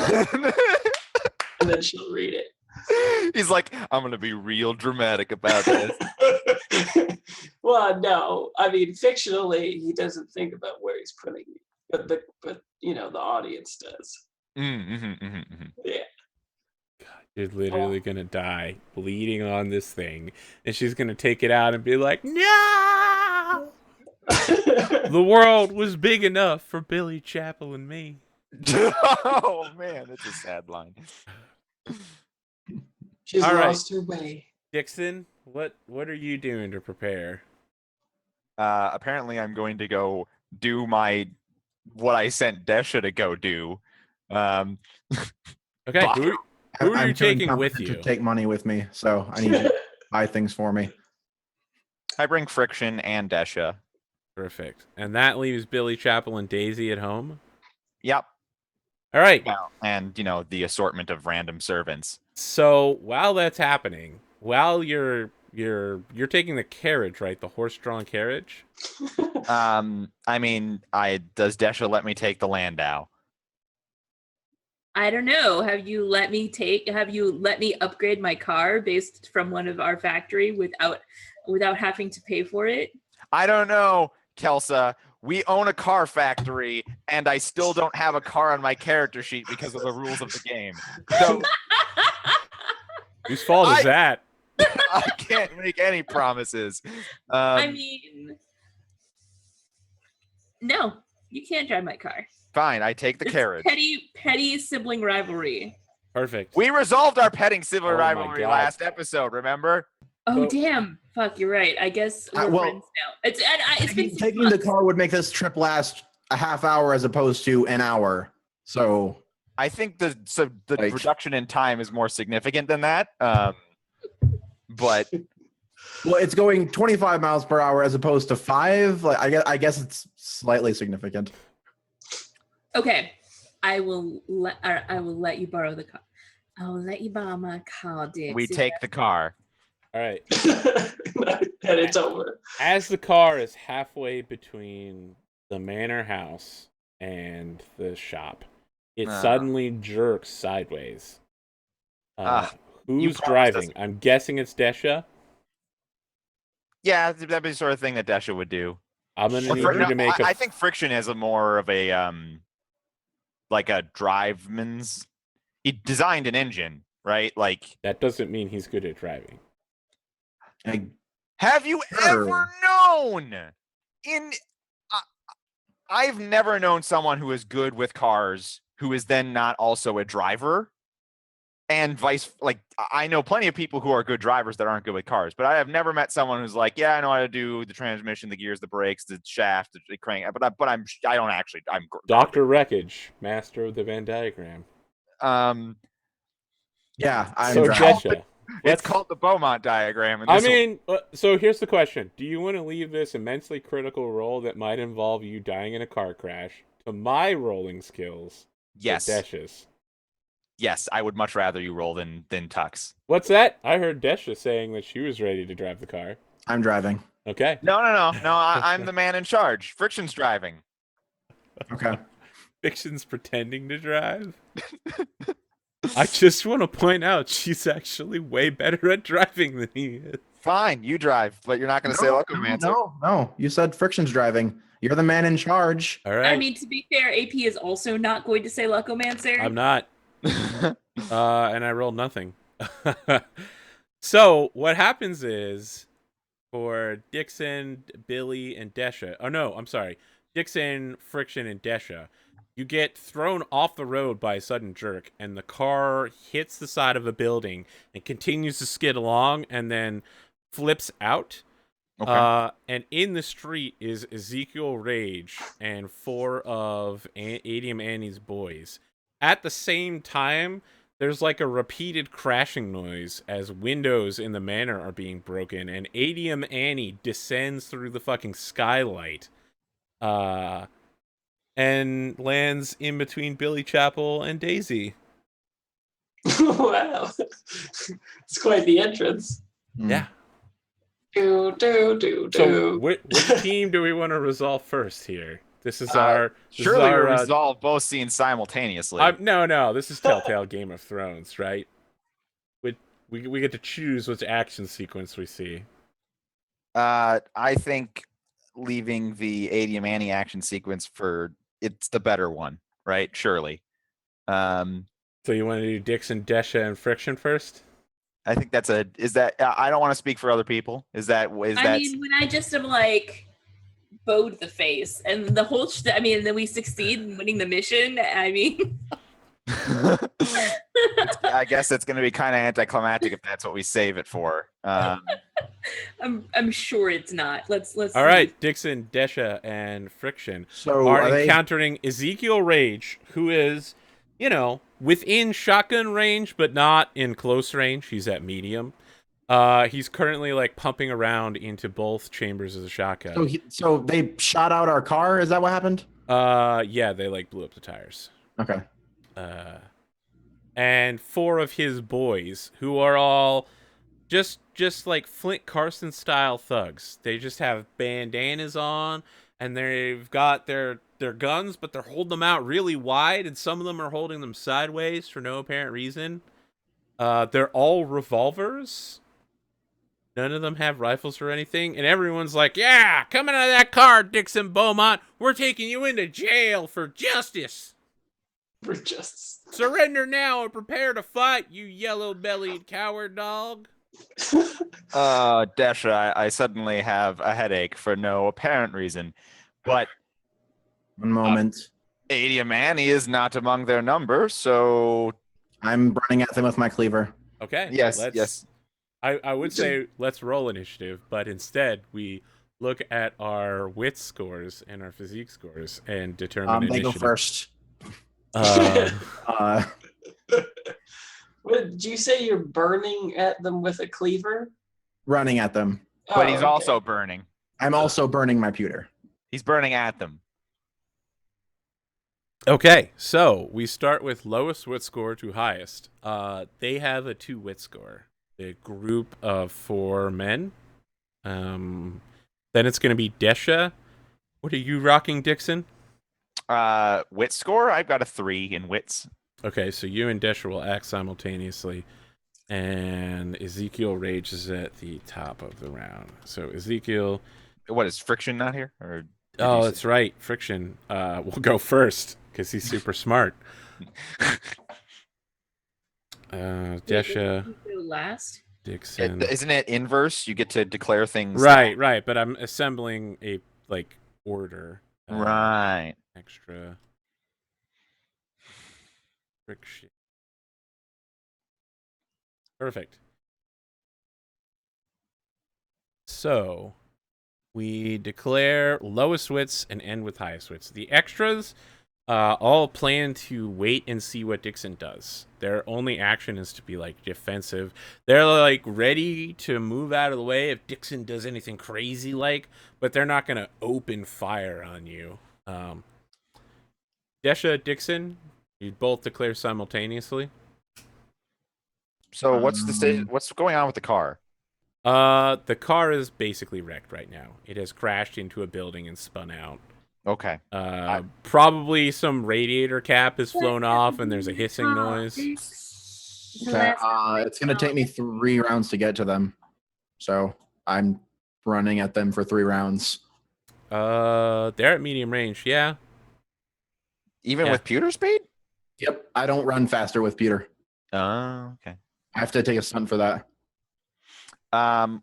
then she'll read it. He's like, I'm gonna be real dramatic about this. Well, no, I mean fictionally, he doesn't think about where he's putting me, but you know the audience does. Yeah. You're literally gonna die bleeding on this thing, and she's gonna take it out and be like, "No, the world was big enough for Billy Chapel and me." Oh man, that's a sad line. She's lost her way. Dixon, what are you doing to prepare? Apparently, I'm going to go do what I sent Desha to go do. Okay, who are you taking with you? To take money with me, so I need you to buy things for me. I bring Friction and Desha. Perfect. And that leaves Billy Chapel and Daisy at home? Yep. All right. Well, and, the assortment of random servants. So while that's happening, while you're taking the carriage, right? The horse-drawn carriage? I mean, does Desha let me take the Landau? I don't know. Have you let me upgrade my car based from one of our factory without having to pay for it? I don't know, Kelsa. We own a car factory, and I still don't have a car on my character sheet because of the rules of the game. So whose fault is that? I can't make any promises. I mean, no, you can't drive my car. Fine, I take the carriage. Petty sibling rivalry. Perfect. We resolved our petting sibling Oh my rivalry God. last episode, remember? Oh So- damn! Fuck, you're right. I guess we're well, friends now. It's been 6 Taking the months. car would make this trip last a half hour as opposed to an hour. So I think the Like- reduction in time is more significant than that. But well, it's going 25 miles per hour as opposed to 5. Like I guess it's slightly significant. Okay, I will let you borrow the car. I will let you borrow my car, Dix. we take the car. All right. And it's over. As the car is halfway between the manor house and the shop, it suddenly jerks sideways. Who's promised driving? us- I'm guessing it's Desha. Yeah, that'd be the sort of thing that Desha would do. I'm gonna Or need fr- you no, to make I think Friction is a more of a like a driveman's. He designed an engine, right? Like, that doesn't mean he's good at driving. have you Sure. ever known in? I've never known someone who is good with cars who is then not also a driver. And I know plenty of people who are good drivers that aren't good with cars, but I have never met someone who's like, yeah, I know how to do the transmission, the gears, the brakes, the shaft, the crank, I'm Dr. Wreckage, master of the Venn diagram. Yeah, I'm So driving. Desha, it's let's- called the Beaumont diagram. And I this will- mean, so here's the question: do you want to leave this immensely critical role that might involve you dying in a car crash to my rolling skills? or yes, Desha's. yes, I would much rather you roll than Tux. What's that? I heard Desha saying that she was ready to drive the car. I'm driving. Okay. No. I'm the man in charge. Friction's driving. Okay. Fiction's pretending to drive. I just want to point out she's actually way better at driving than he is. Fine, you drive, but you're not going to say Locomancer. No. You said Friction's driving. You're the man in charge. All right. I mean, to be fair, AP is also not going to say Lucomancer. I'm not. And I rolled nothing. So what happens is for Dixon, Billy, and Desha. Oh no, I'm sorry. Dixon, Friction, and Desha. You get thrown off the road by a sudden jerk, and the car hits the side of a building and continues to skid along, and then flips out. Okay. And in the street is Ezekiel Rage and 4 of Adium Annie's boys. At the same time, there's like a repeated crashing noise as windows in the manor are being broken, and Adium Annie descends through the fucking skylight, and lands in between Billy Chapel and Daisy. Wow. It's quite the entrance. Yeah. Do, do, do, So, do. which team do we want to resolve first here? This is our. This Surely is our, we resolve both scenes simultaneously. No. This is Telltale Game of Thrones, right? We get to choose which action sequence we see. I think leaving the Adium Annie action sequence it's the better one, right? Surely. So you want to do Dixon, Desha, and Friction first? I think I don't want to speak for other people. I mean, when I just am like bowed the face and the whole then we succeed in winning the mission. I mean, I guess it's going to be kind of anticlimactic if that's what we save it for. I'm sure it's not. Let's All right, Dixon, Desha, and Friction So are encountering Ezekiel Rage, who is, within shotgun range, but not in close range. He's at medium. He's currently like pumping around into both chambers of the shotgun. So they shot out our car. Is that what happened? Yeah, they like blew up the tires. Okay. And 4 of his boys, who are all just like Flint Carson style thugs. They just have bandanas on, and they've got their guns, but they're holding them out really wide, and some of them are holding them sideways for no apparent reason. They're all revolvers. None of them have rifles or anything, and everyone's like, "Yeah, coming out of that car, Dixon Beaumont. We're taking you into jail for justice. For justice. Surrender now or prepare to fight, you yellow-bellied coward dog." Desha, I suddenly have a headache for no apparent reason, but One moment. Adium Annie is not among their number, so I'm running at them with my cleaver. Okay. Yes, let's, yes. I would say let's roll initiative, but instead we look at our wit scores and our physique scores and determine They go initiative. first. Uh, What, did you say you're burning at them with a cleaver? Running at them. But he's okay. also burning. I'm also burning my pewter. He's burning at them. Okay, so we start with lowest wit score to highest. They have a 2 wit score. The group of 4 men. Then it's going to be Desha. What are you rocking, Dixon? Wit score? I've got a 3 in wits. Okay, so you and Desha will act simultaneously. And Ezekiel rages at the top of the round. So Ezekiel... What, is Friction not here? Or Oh, that's right. Friction will go first because he's super smart. Desha, You go last. Dixon. Isn't it inverse? You get to declare things. Right. But I'm assembling a order. Right. Extra friction. Perfect. So we declare lowest wits and end with highest wits. The extras all plan to wait and see what Dixon does. Their only action is to be defensive. They're ready to move out of the way if Dixon does anything crazy but they're not gonna open fire on you. Desha, Dixon, you both declare simultaneously. So what's going on with the car? The car is basically wrecked right now. It has crashed into a building and spun out. Okay. Probably some radiator cap has flown off and there's a hissing noise. Okay, it's gonna take me 3 rounds to get to them, so I'm running at them for 3 rounds. They're at medium range, yeah. Even with pewter speed? Yep, I don't run faster with Peter. Oh, okay. I have to take a stunt for that.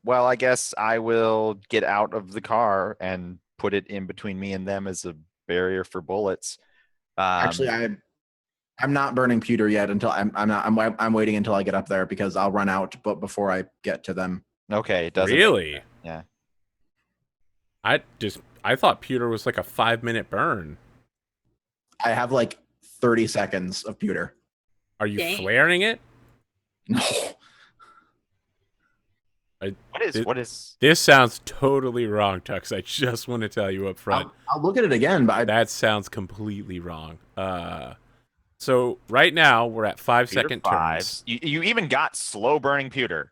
Well, I guess I will get out of the car and put it in between me and them as a barrier for bullets. Actually, I'm not burning pewter yet until I'm waiting until I get up there because I'll run out, but before I get to them. Okay, it doesn't. Really? Yeah. I thought pewter was a 5-minute burn. I have 30 seconds of pewter. Are you Dang. flaring it? No. What is? This sounds totally wrong, Tux. I just want to tell you up front. I'll look at it again, but That sounds completely wrong. So right now we're at 5-second turns. You even got slow burning pewter.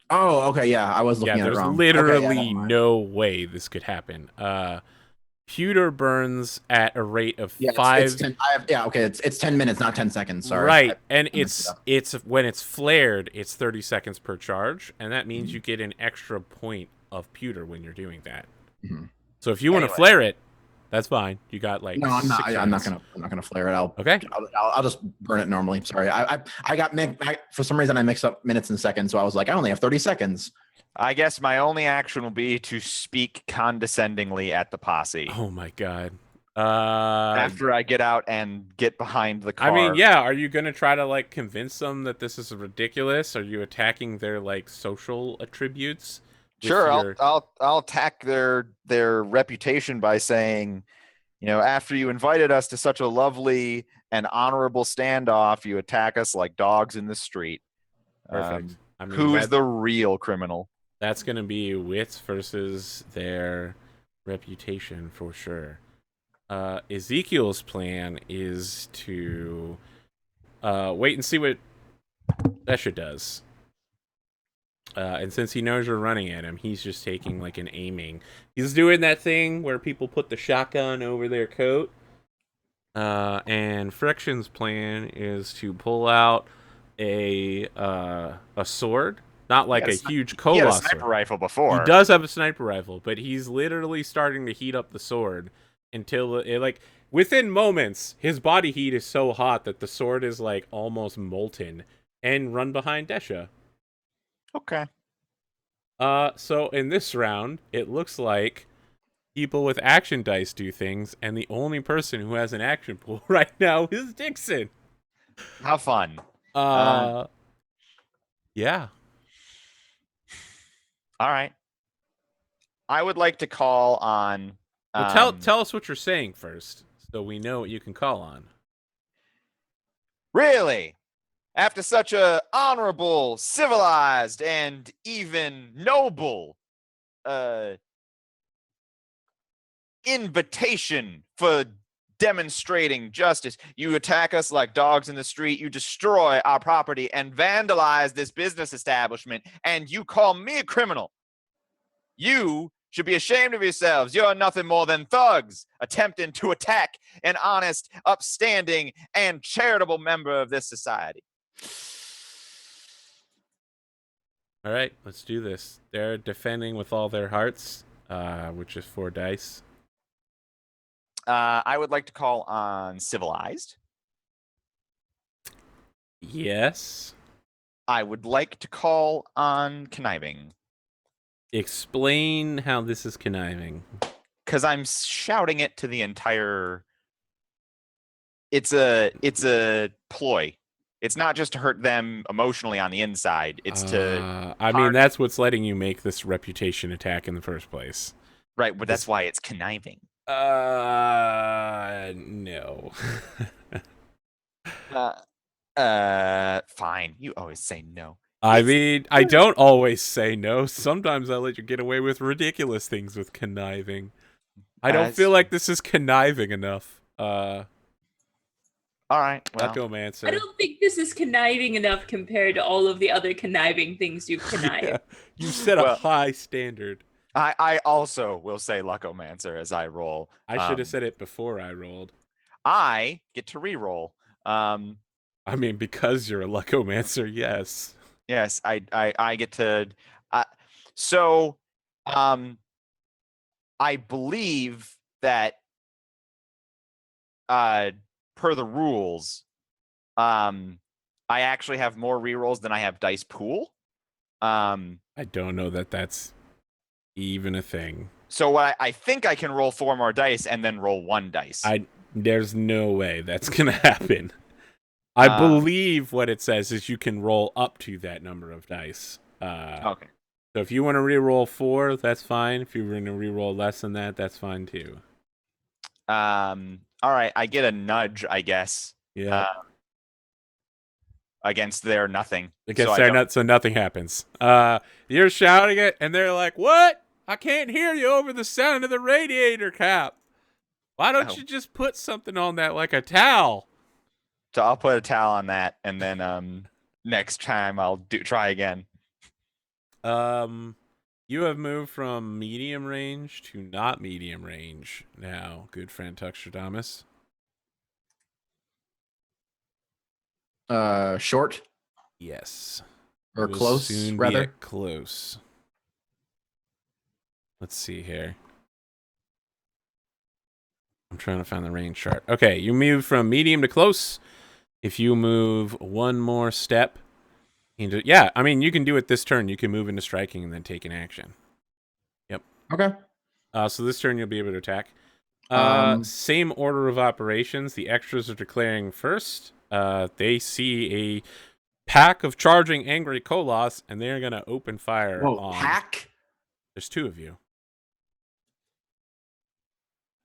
Oh, okay, yeah, I was looking at it There's wrong. literally Okay, yeah, never mind. no way this could happen. Pewter burns at a rate of Yeah, 5. It's 10, it's 10 minutes, not 10 seconds. Sorry. Right, and messed it it's up. when it's flared, it's 30 seconds per charge, and that means Mhm. you get an extra point of pewter when you're doing that. Mhm. So if you want to flare it, that's fine. You got No, I'm not. 6 I'm not turns. gonna flare it. I'll Okay. I'll just burn it normally. Sorry, I got for some reason I mixed up minutes and seconds, so I was like, I only have 30 seconds. I guess my only action will be to speak condescendingly at the posse Oh my god. after I get out and get behind the car. I mean, yeah. Are you gonna try to convince them that this is ridiculous? Are you attacking their social attributes? with Sure, your- I'll attack their reputation by saying, after you invited us to such a lovely and honorable standoff, you attack us like dogs in the street. Perfect. I mean, Who's the real criminal? That's gonna be wits versus their reputation for sure. Ezekiel's plan is to wait and see what Desha does. And since he knows you're running at him, he's just taking an aiming. He's doing that thing where people put the shotgun over their coat. And Friction's plan is to pull out a sword, not a huge He had a Koloss sniper sword. rifle before. He does have a sniper rifle, but he's literally starting to heat up the sword until it within moments his body heat is so hot that the sword is almost molten, and run behind Desha. Okay. So in this round, it looks like people with action dice do things, and the only person who has an action pool right now is Dixon. How fun. Yeah. All right. I would like to call on. Well, tell us what you're saying first, so we know what you can call on. Really? After such a honorable, civilized, and even noble invitation for demonstrating justice, you attack us like dogs in the street, you destroy our property and vandalize this business establishment, and you call me a criminal. You should be ashamed of yourselves. You're nothing more than thugs attempting to attack an honest, upstanding, and charitable member of this society. All right, let's do this. They're defending with all their hearts, which is 4 dice. I would like to call on civilized. Yes. I would like to call on conniving. Explain how this is conniving. Because I'm shouting it to the entire. It's a ploy. It's not just to hurt them emotionally on the inside. It's to. I mean, that's what's letting you make this reputation attack in the first place. Right, but that's why it's conniving. No. Fine. You always say no. I mean, I don't always say no. Sometimes I let you get away with ridiculous things with conniving. I don't feel like this is conniving enough. All right. Well, Necromancer. I don't think this is conniving enough compared to all of the other conniving things you've connived. Yeah, you set a high standard. I also will say Luckomancer as I roll. I should have said it before I rolled. I get to re-roll. I mean, because you're a Luckomancer, yes. Yes, I get to. So, I believe that, per the rules, I actually have more rerolls than I have dice pool. I don't know that that's even a thing. So I think I can roll 4 more dice and then roll 1 dice. There's no way that's gonna happen. I believe what it says is you can roll up to that number of dice. Okay. So if you want to re-roll 4, that's fine. If you're going to re-roll less than that, that's fine too. All right, I get a nudge, I guess. Yeah. Against their nothing. So nothing happens. You're shouting it, and they're like, "What? I can't hear you over the sound of the radiator cap. Why don't you just put something on that like a towel?" So I'll put a towel on that, and then next time I'll try again. You have moved from medium range to not medium range now, good friend Tuxtradamus. Short? Yes. Or We'll close, soon rather? be close. Let's see here. I'm trying to find the range chart. Okay, you move from medium to close. If you move one more step into... Yeah, I mean, you can do it this turn. You can move into striking and then take an action. Yep. Okay. So this turn you'll be able to attack. Same order of operations. The extras are declaring first. They see a pack of charging angry Koloths, and they're going to open fire on... Pack? There's 2 of you.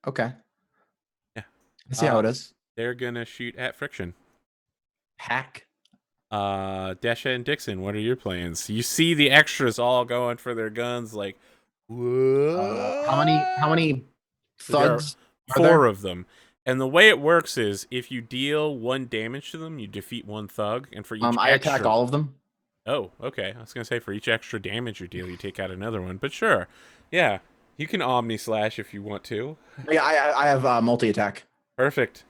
Okay. Yeah. I see how it is. They're going to shoot at Friction. Pack? Desha and Dixon, what are your plans? You see the extras all going for their guns like, whoa. How many thugs? There are 4 of them. And the way it works is if you deal 1 damage to them, you defeat 1 thug, and for each I attack all of them. Oh, okay. I was gonna say for each extra damage you deal, you take out another one. But sure, yeah, you can Omni Slash if you want to. Yeah, I have multi attack. Perfect.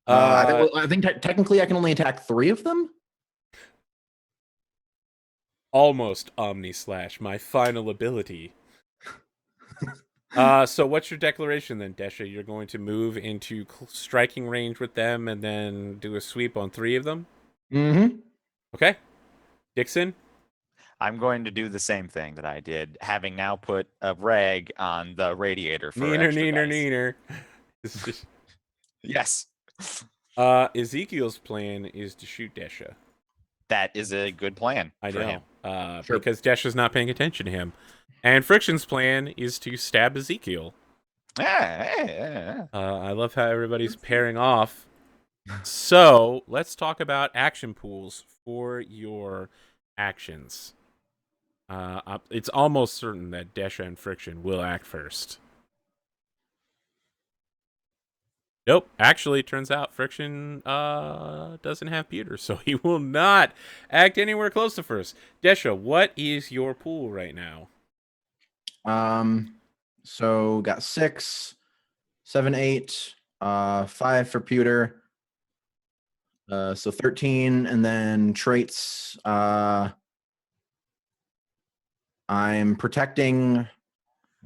I think technically I can only attack 3 of them. Almost Omni Slash, my final ability. So what's your declaration then, Desha? You're going to move into striking range with them and then do a sweep on 3 of them? Mm-hmm. Okay. Dixon? I'm going to do the same thing that I did, having now put a rag on the radiator for Neener. Yes. Ezekiel's plan is to shoot Desha. That is a good plan. I for know. him. Sure. Because Desha's not paying attention to him. And Friction's plan is to stab Ezekiel. Yeah. I love how everybody's pairing off. So let's talk about action pools for your actions. It's almost certain that Desha and Friction will act first. Nope. Actually, it turns out Friction doesn't have pewter, so he will not act anywhere close to first. Desha, what is your pool right now? So got 6, 7, 8, 5 for pewter. So 13, and then traits. I'm protecting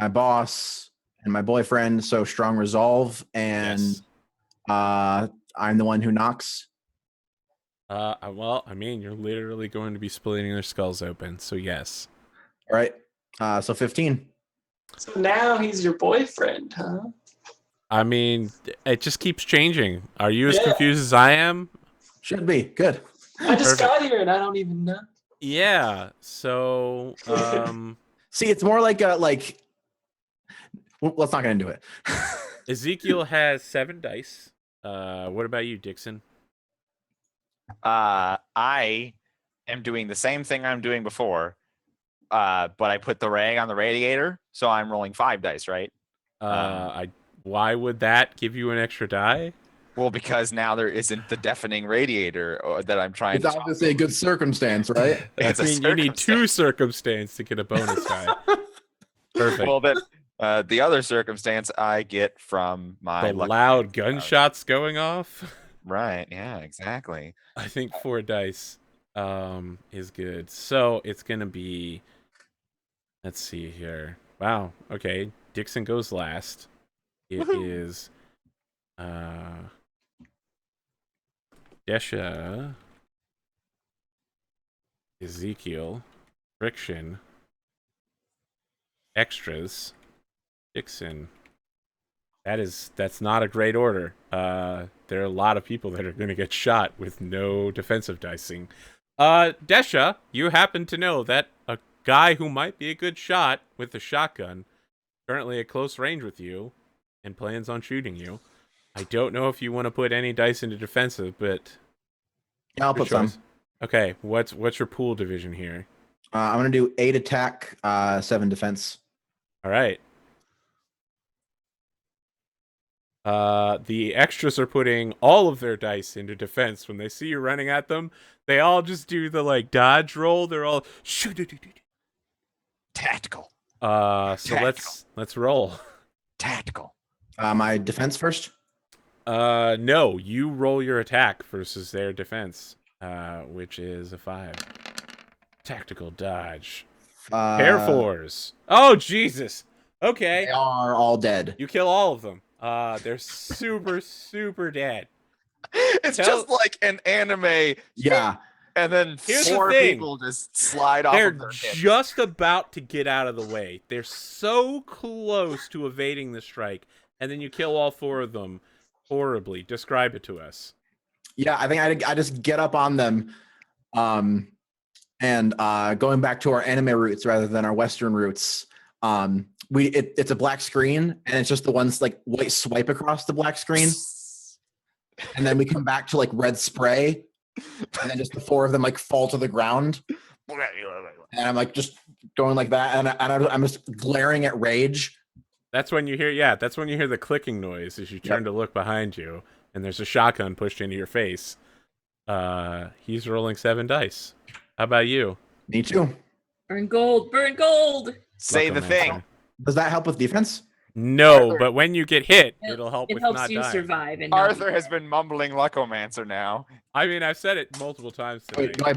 my boss and my boyfriend, so strong resolve, and Yes. I'm the one who knocks. Well, I mean, you're literally going to be splitting their skulls open, so yes. All right. So 15. So now he's your boyfriend, huh? I mean, it just keeps changing. Are you as Yeah. confused as I am? Should be good. I just Perfect. got here and I don't even know. Yeah. So, See, it's more like let's not get into it. Ezekiel has 7 dice. What about you, Dixon? I am doing the same thing I'm doing before, but I put the rag on the radiator, so I'm rolling 5 dice, right? Why would that give you an extra die? Well, because now there isn't the deafening radiator that I'm trying It's to. obviously a good circumstance, right? It's I a mean, you need 2 circumstance to get a bonus die. Perfect. Well, then the other circumstance I get from my The lucky loud dice. gunshots going off. Right. Yeah. Exactly. I think 4 dice is good. So it's gonna be. Let's see here. Wow. Okay. Dixon goes last. It Woohoo. is Desha, Ezekiel, Friction, Extras, Dixon. That's not a great order. There are a lot of people that are going to get shot with no defensive dicing. Desha, you happen to know that a guy who might be a good shot with a shotgun, currently at close range with you, and plans on shooting you. I don't know if you want to put any dice into defensive, but Yeah, I'll your put some. choice. Okay, what's your pool division here? I'm gonna do 8 attack, 7 defense. All right. The extras are putting all of their dice into defense. When they see you running at them, they all just do the dodge roll. They're all Tactical. So Tactical. let's roll. Tactical. My defense first. No, you roll your attack versus their defense, which is a 5. Tactical dodge. Pair 4s. Oh Jesus. Okay. They are all dead. You kill all of them. They're super, super dead. It's just like an anime, Yeah. and then Here's the 4 thing. people just slide off They're of their hips. just about to get out of the way. They're so close to evading the strike, and then you kill all 4 of them horribly. Describe it to us. Yeah, I think I just get up on them, and going back to our anime roots rather than our Western roots. It's a black screen, and it's just the ones white swipe across the black screen, and then we come back to red spray, and then just the 4 of them fall to the ground, and I'm just going like that, and I'm just glaring at rage. That's when you hear, the clicking noise as you turn to look behind you, and there's a shotgun pushed into your face. He's rolling 7 dice. How about you? Me too. Burn gold, burn gold. Say the Luck-o-mancer. thing. Does that help with defense? No, Arthur. but when you get hit, It- it'll help It with helps not you dying. survive. And not be Arthur has dead. been mumbling Luck-o-mancer now. I mean, I've said it multiple times today. Wait, do I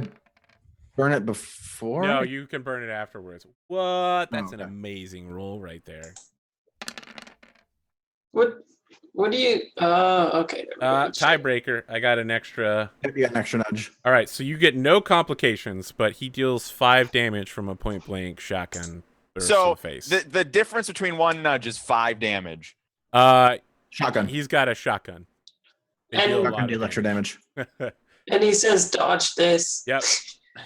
burn it before? No, you can burn it afterwards. What? That's an okay. amazing roll right there. What do you? Okay. never mind. Tiebreaker. I got an extra. You get an extra nudge. All right, so you get no complications, but he deals 5 damage from a point blank shotgun burst to So the face. the difference between 1 nudge is 5 damage. Shotgun. He's got a shotgun. They deal a And- lot of do extra damage. And he says, "Dodge this." Yep.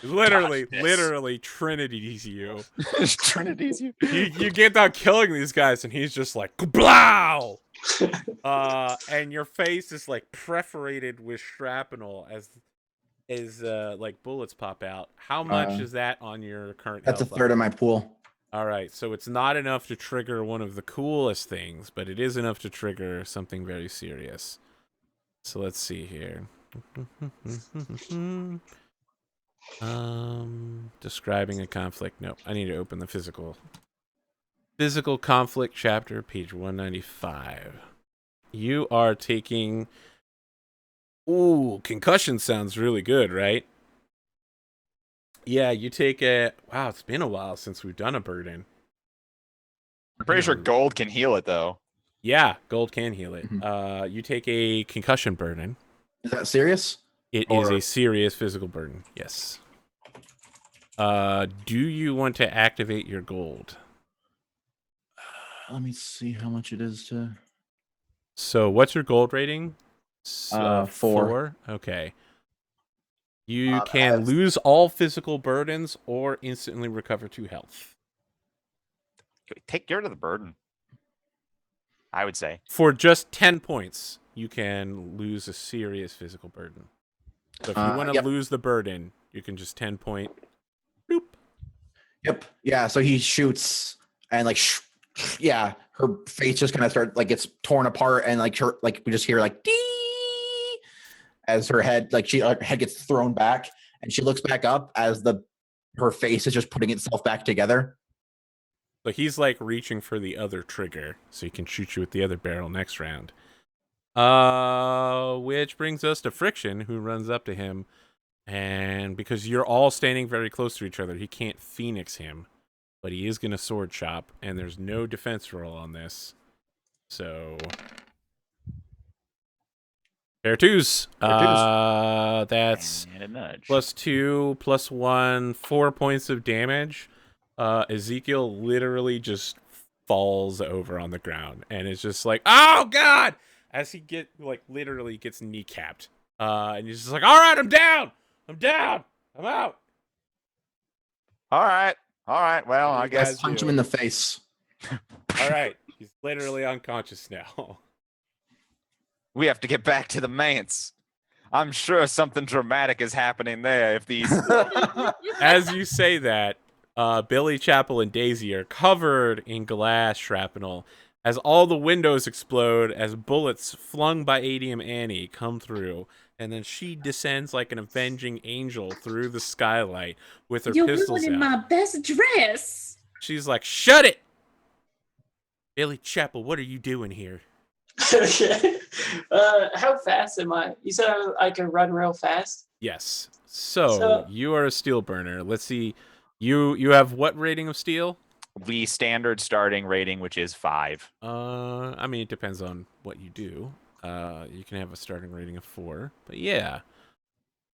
Literally, Dodge this. literally trinities you. Trinity's you. You get done killing these guys, and he's just like, "Kablow!" And your face is like perforated with shrapnel as like bullets pop out. How much is that on your current? That's a health third of level? my pool. All right, so it's not enough to trigger one of the coolest things, but it is enough to trigger something very serious. So let's see here. Describing a conflict. No, I need to open the physical conflict chapter, page 195. You are taking. Ooh, concussion sounds really good, right? Yeah, you take a. Wow, it's been a while since we've done a burden. I'm pretty sure gold can heal it though. Yeah, gold can heal it. You take a concussion burden. Is that serious? It is a serious physical burden. Yes. Do you want to activate your gold? Let me see how much it is to. So, what's your gold rating? 4. Okay. You can lose all physical burdens or instantly recover 2 health. Take care of the burden. I would say. For just 10 points, you can lose a serious physical burden. So if you want to lose the burden, you can just 10 point. Boop. Yep. Yeah. So he shoots, and like, yeah, her face just kind of gets torn apart, and like we just hear like dee as her head head gets thrown back, and she looks back up as her face is just putting itself back together. So he's like reaching for the other trigger, so he can shoot you with the other barrel next round. Which brings us to Friction, who runs up to him, and because you're all standing very close to each other, he can't Phoenix him, but he is going to sword chop, and there's no defense roll on this. So, fair twos. That's And a nudge. +2, +1, 4 points of damage. Ezekiel literally just falls over on the ground, and it's just like, oh god, as he literally gets kneecapped. And he's just like, all right, I'm down, I'm out. All right. Well, I guess guys Punch do? him in the face. All right, he's literally unconscious now. we have to get back to the manse. I'm sure something dramatic is happening there. If these As you say that, Billy, Chapel, and Daisy are covered in glass shrapnel as all the windows explode as bullets flung by Adium Annie come through, and then she descends like an avenging angel through the skylight with her You're pistols ruining out. my best dress. She's like, shut it! Billy Chapel, what are you doing here? Okay. How fast am I? You said I can run real fast. Yes. So you are a steel burner. Let's see. You have what rating of steel? the standard starting rating, which is 5. I mean, it depends on what you do. You can have a starting rating of 4, but yeah.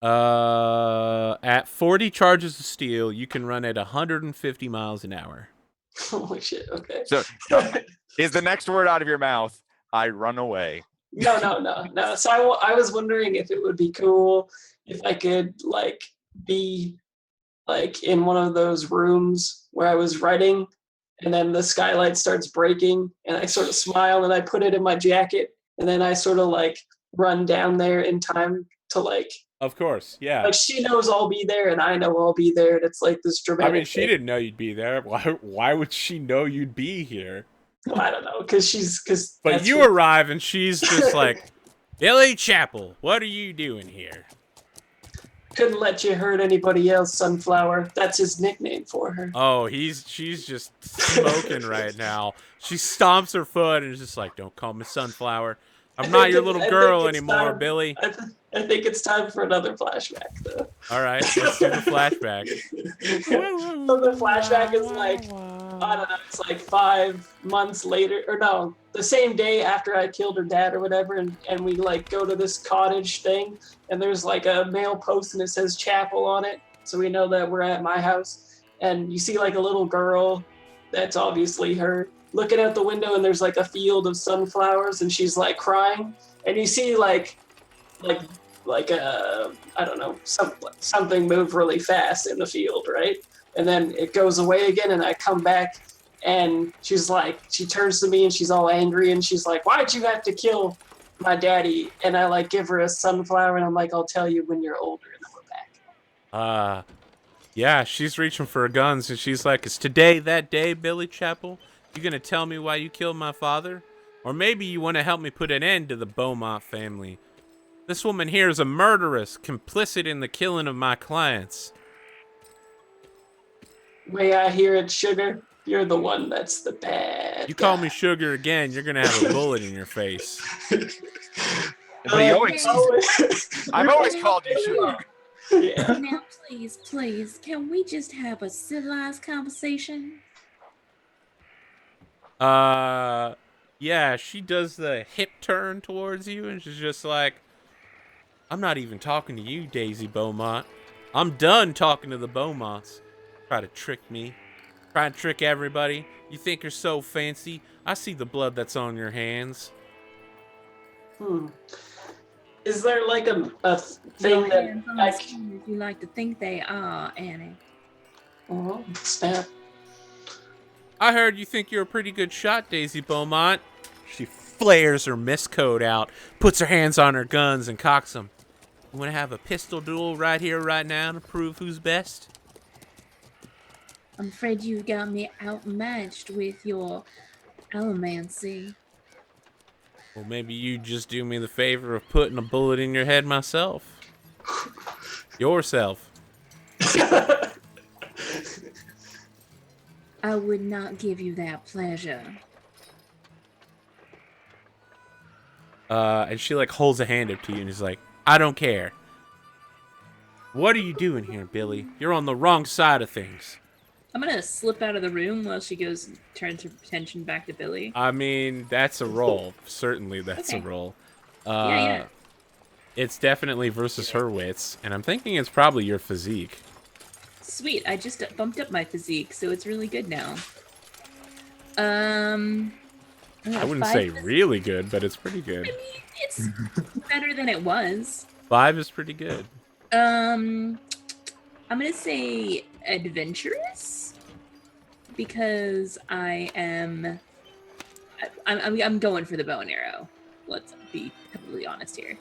At 40 charges of steel, you can run at 150 miles an hour. Holy shit! Okay. So, is the next word out of your mouth? I run away. No. So I was wondering if it would be cool if I could be in one of those rooms where I was writing, and then the skylight starts breaking, and I sort of smile and I put it in my jacket, and then I sort of run down there in time to Of course, yeah. she knows I'll be there, and I know I'll be there, and it's this dramatic. I mean, she thing. didn't know you'd be there. Why would she know you'd be here? Well, I don't know, because. But you arrive and she's just like, Billy Chapel, what are you doing here? Couldn't let you hurt anybody else, Sunflower. That's his nickname for her. Oh, she's just smoking right now. She stomps her foot and is just like, don't call me Sunflower. I'm not your little girl anymore, Billy. I think it's time for another flashback, though. All right, let's do the flashback. So the flashback is I don't know, it's 5 months later, or no, the same day after I killed her dad or whatever, and we go to this cottage thing, and there's a mail post and it says chapel on it, so we know that we're at my house, and you see a little girl, that's obviously her, looking out the window, and there's a field of sunflowers, and she's crying, and you see like I don't know, something move really fast in the field, right? And then it goes away again, and I come back, and she's like, she turns to me and she's all angry, and she's like, "Why'd you have to kill my daddy?" And I like give her a sunflower, and I'm like, "I'll tell you when you're older," and then we're back. Yeah, she's reaching for her guns, and she's like, "Is today that day, Billy Chapel? You gonna tell me why you killed my father? Or maybe you want to help me put an end to the Beaumont family. This woman here is a murderess, complicit in the killing of my clients." May I hear it, Sugar? You're the one that's the bad You call guy. me Sugar again, you're gonna have a bullet in your face. But he always, I've always called you Sugar. Yeah. Now, please, can we just have a civilized conversation? Yeah, she does the hip turn towards you, and she's just like, "I'm not even talking to you, Daisy Beaumont. I'm done talking to the Beaumonts. Try to trick me. Try to trick everybody. You think you're so fancy? I see the blood that's on your hands." Is there like a Your thing that hands on I the skin if you like to think they are, Annie. Oh, snap. "I heard you think you're a pretty good shot, Daisy Beaumont." She flares her miscode out, puts her hands on her guns, and cocks them. "You want to have a pistol duel right here, right now, to prove who's best?" I'm afraid you got me outmatched with your allomancy. "Well, maybe you just do me the favor of putting a bullet in your head myself. Yourself." I would not give you that pleasure. And she like holds a hand up to you and is like, "I don't care. What are you doing here, Billy? You're on the wrong side of things." I'm gonna slip out of the room while she goes and turns her attention back to Billy. I mean, that's a roll. Certainly that's a Okay. roll. Yeah. It's definitely versus her wits, and I'm thinking it's probably your physique. Sweet, I just bumped up my physique, so it's really good now. I wouldn't say really good, but it's pretty I good. mean, it's better than it was. 5 is pretty good. I'm gonna say adventurous because I'm going for the bow and arrow. Let's be completely honest here.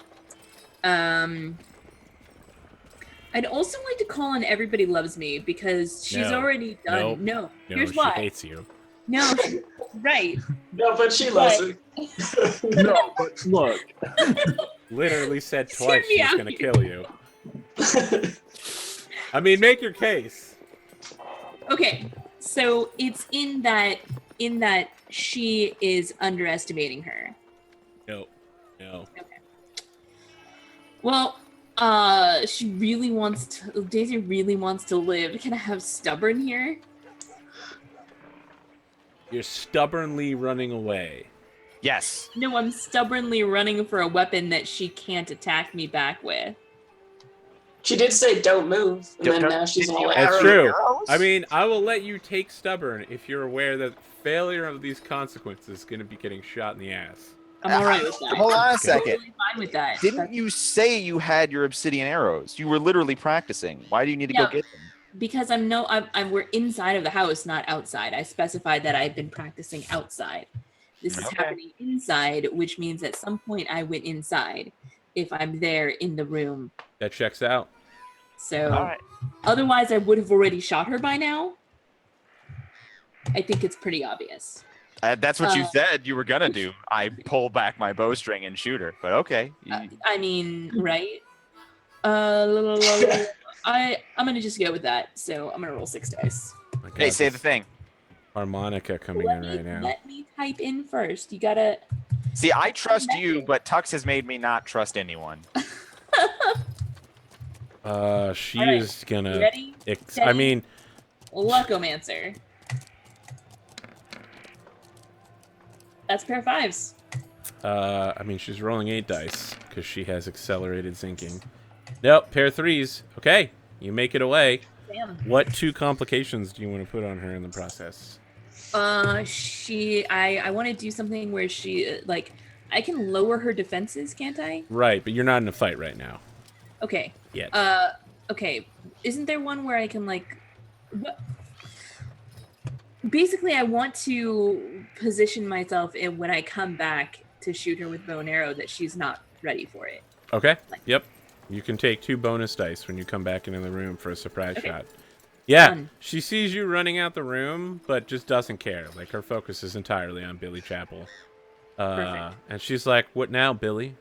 I'd also like to call on Everybody Loves Me because she's No. already done. Nope. No, here's she why. hates you. No, right. No, but she loves me. No, but look. Literally said Just twice hear me she's out gonna here. kill you. I mean, make your case. Okay, so it's in that she is underestimating her. No. Well, Daisy really wants to live. Can I have stubborn here? You're stubbornly running away. Yes. No, I'm stubbornly running for a weapon that she can't attack me back with. She did say don't move, and then now she's all like, That's Arrows? true. Arrows? I mean, I will let you take stubborn if you're aware that failure of these consequences is going to be getting shot in the ass. I'm alright with that. Hold on a I'm second. totally fine with that. Didn't you say you had your obsidian arrows? You were literally practicing. Why do you need to go Yeah. get them? Because we're inside of the house, not outside. I specified that I've been practicing outside. This is Okay. happening inside, which means at some point I went inside if I'm there in the room. That checks out. So All right. otherwise I would have already shot her by now. I think it's pretty obvious. That's what you said you were gonna do. I pull back my bowstring and shoot her. But okay. I mean, right? I'm gonna just go with that. So I'm gonna roll 6 dice. My God, Hey, say this the thing. harmonica coming in right now. Let me type in first. You gotta. See, I trust you, but Tux has made me not trust anyone. She All right. is gonna. You ready? I Steady. mean, Luckomancer. That's a pair of 5s. I mean, she's rolling 8 dice because she has accelerated zinking. Nope, pair of 3s. Okay, you make it away. Damn. What 2 complications do you want to put on her in the process? I want to do something where she I can lower her defenses, can't I? Right, but you're not in a fight right now. Okay. Yet. Okay. Isn't there one where I can like? What? Basically, I want to position myself in when I come back to shoot her with bow and arrow that she's not ready for it. Okay. Yep. You can take 2 bonus dice when you come back into the room for a surprise Okay. shot. Yeah, Done. she sees you running out the room, but just doesn't care. Like, her focus is entirely on Billy Chapel. Perfect. And she's like, what now, Billy?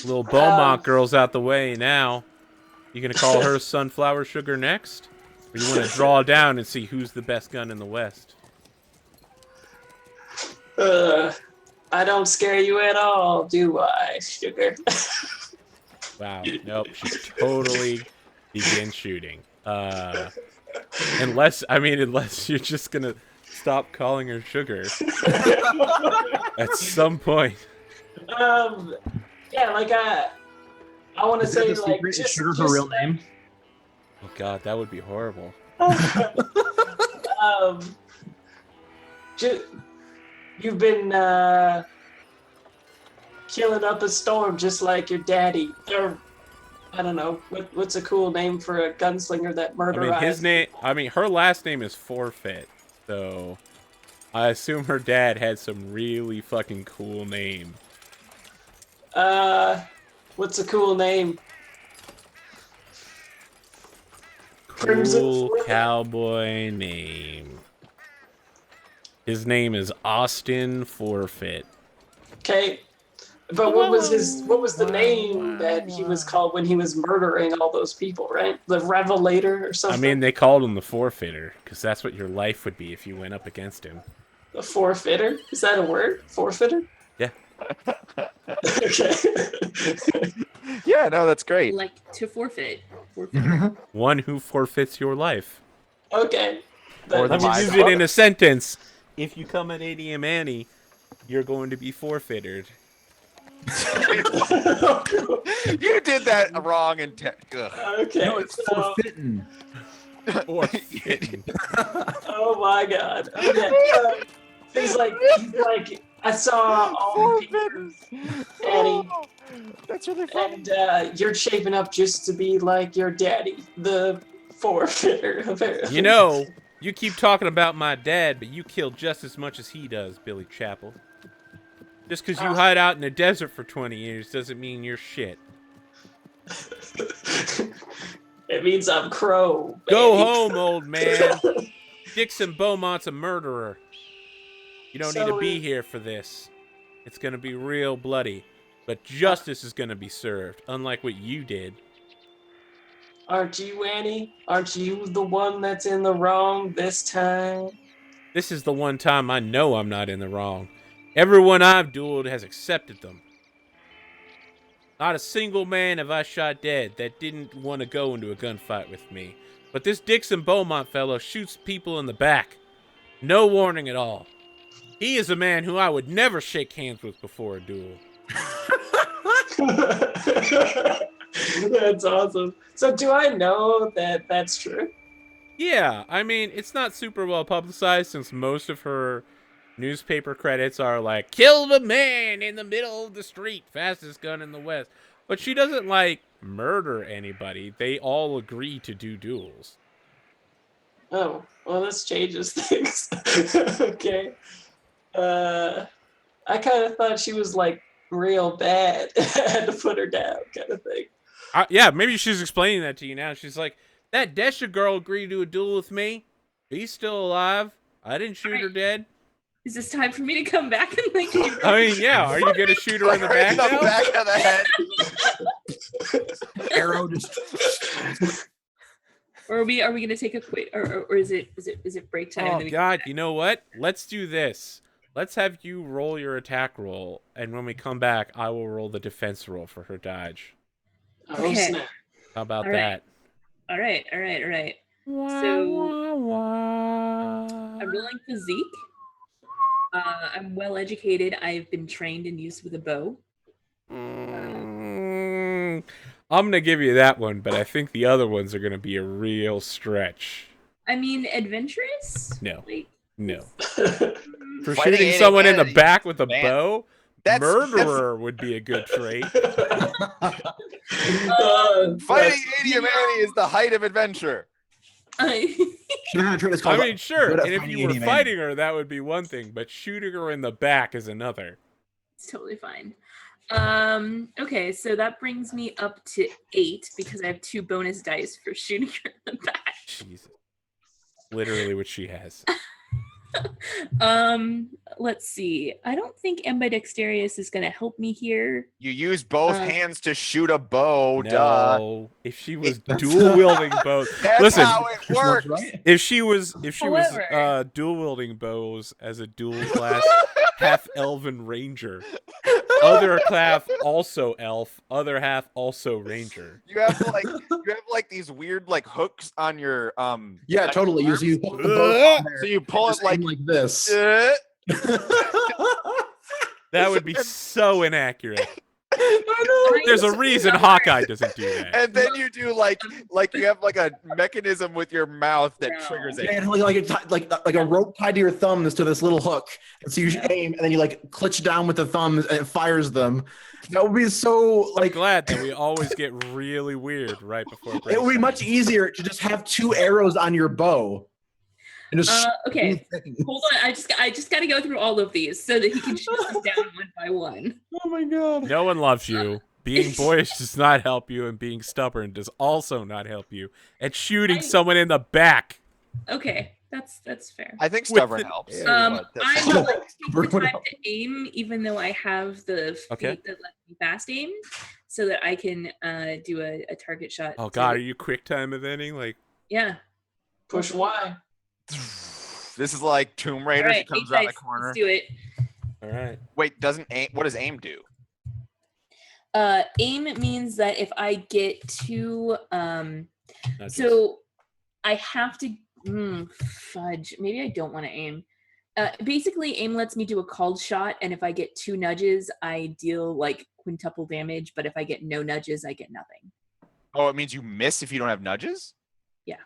Little Beaumont girl's out the way now. You gonna call her Sunflower Sugar next? Or you want to draw down and see who's the best gun in the West? I don't scare you at all, do I, sugar? Wow, nope, she totally begins shooting. Unless you're just gonna stop calling her sugar at some point. Yeah, like I want to say like Is sugar her real name? Oh God, that would be horrible. You've been killing up a storm just like your daddy. Or I don't know what's a cool name for a gunslinger that murderized. Her last name is Forfeit, so I assume her dad had some really fucking cool name. What's a cool name? Cool cowboy name. His name is Austin Forfeit. Okay. But what was the name that he was called when he was murdering all those people, right? The Revelator or something? I mean, they called him the Forfeiter, because that's what your life would be if you went up against him. The Forfeiter? Is that a word? Forfeiter? Yeah. Okay. Yeah, no, that's great. Like to forfeit. One who forfeits your life. Okay. Or the Let me My use it in a sentence. If you come at ADM Annie, you're going to be forfeited. You did that wrong and Okay. No, it's forfeiting. Forfeiting. Oh my God. Okay. He's like, I saw all the pictures, Daddy. That's really funny. And you're shaping up just to be like your daddy, the forfeiter, apparently. You know, you keep talking about my dad, but you kill just as much as he does, Billy Chapel. Just because you hide out in the desert for 20 years doesn't mean you're shit. It means I'm Crow. Go home, old man. Dixon Beaumont's a murderer. You don't need to be here for this. It's going to be real bloody. But justice is going to be served, unlike what you did. Aren't you, Annie? Aren't you the one that's in the wrong this time? This is the one time I know I'm not in the wrong. Everyone I've dueled has accepted them. Not a single man have I shot dead that didn't want to go into a gunfight with me. But this Dixon Beaumont fellow shoots people in the back. No warning at all. He is a man who I would never shake hands with before a duel. That's awesome. So do I know that that's true? Yeah, I mean, it's not super well publicized since most of her newspaper credits are like, killed a man in the middle of the street, fastest gun in the West. But she doesn't, like, murder anybody. They all agree to do duels. Oh, well, this changes things. Okay. I kind of thought she was, like, real bad. I had to put her down kind of thing. Yeah, maybe she's explaining that to you now. She's like, that Desha girl agreed to a duel with me. He's still alive. I didn't shoot her dead. Is this time for me to come back and like? I mean, yeah. Are you gonna shoot her in the back now? Back of the head. Arrow just. Or are we gonna take a quick? Or is it break time? Oh God! You know what? Let's do this. Let's have you roll your attack roll, and when we come back, I will roll the defense roll for her dodge. Oh, Okay. snap. How about All right. that? All right. So I'm rolling physique. I'm well educated. I've been trained in use with a bow. I'm gonna give you that one, but I think the other ones are gonna be a real stretch. I mean, adventurous? No. Like, No. For Fighting shooting someone in the humanity. back with a Man. bow, Murderer would be a good trait. Fighting Adium Annie is the height of adventure. It's called I mean, sure, good at and if finding you were any man. fighting her, that would be one thing, but shooting her in the back is another. It's totally fine. Okay, so that brings me up to 8 because I have 2 bonus dice for shooting her in the back. Jesus. Literally what she has. Let's see. I don't think Ambidextrous is gonna help me here. You use both hands to shoot a bow. No, Duh. if she was dual wielding bows, That's listen. how it works. Right? If she was However- dual wielding bows as a dual class half elven ranger, other half also elf, other half also ranger. You have like these weird like hooks on your Yeah, totally. You hook the bow on there, so you pull just it like aim this. That would be so inaccurate. I know. There's a reason Hawkeye doesn't do that. and then you do like you have like a mechanism with your mouth that triggers it. Yeah, and like a rope tied to your thumbs to this little hook, and so you aim, and then you like clutch down with the thumbs, and it fires them. That would be so I'm like. glad that we always get really weird right before break. It would be much easier to just have 2 arrows on your bow. And just Okay, hold on. I just got to go through all of these so that he can shoot them down one by one. Oh my god. No one loves you. Being boyish does not help you, and being stubborn does also not help you. And shooting someone in the back. Okay, that's fair. I think stubborn With helps. I'm but not that's- like take the time to aim, even though I have the feat that lets me fast aim, so that I can do a target shot. Oh god, are you quick time eventing? Like, Yeah. Push Y. This is like Tomb Raider. All She right, comes 8 around the dice. corner. Let's do it. all right. Wait, doesn't aim? What does aim do? Aim means that if I get to Not so I have to fudge. Maybe I don't want to aim. Basically, aim lets me do a called shot, and if I get 2 nudges, I deal like quintuple damage. But if I get no nudges, I get nothing. Oh, it means you miss if you don't have nudges? Yeah.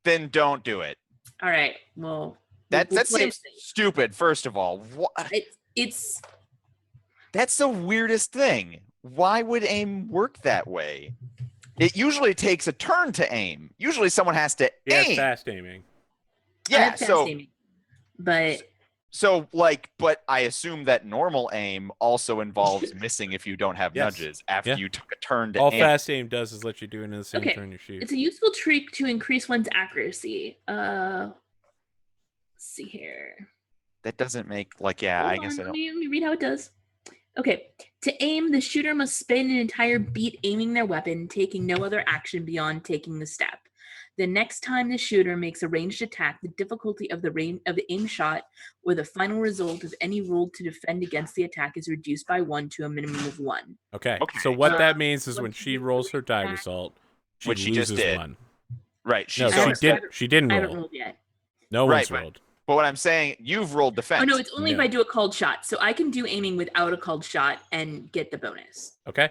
Then don't do it. All right. Well, That we'll play seems it safe. stupid. First of all, It's that's the weirdest thing. Why would aim work that way? It usually takes a turn to aim. Usually someone has to Yeah, aim. fast aiming. I Yeah, have fast aiming, but but I assume that normal aim also involves missing if you don't have Yes. nudges after Yeah. you took a turn to All aim. fast aim does is let you do it in the same Okay. turn you shoot. it's a useful trick to increase one's accuracy. Let's see here. That doesn't make I guess I Let don't. me read how it does. Okay. To aim, the shooter must spend an entire beat aiming their weapon, taking no other action beyond taking the step. The next time the shooter makes a ranged attack, the difficulty of the aim shot or the final result of any roll to defend against the attack is reduced by 1 to a minimum of 1. Okay. Okay. So what that means is What when did she you rolls her die attack? result, she Which she just loses did. 1. Right. No, She's she didn't I haven't roll. rolled yet. No Right, one's but- rolled. But what I'm saying, you've rolled defense. Oh no, it's only if No. I do a called shot. So I can do aiming without a called shot and get the bonus. Okay.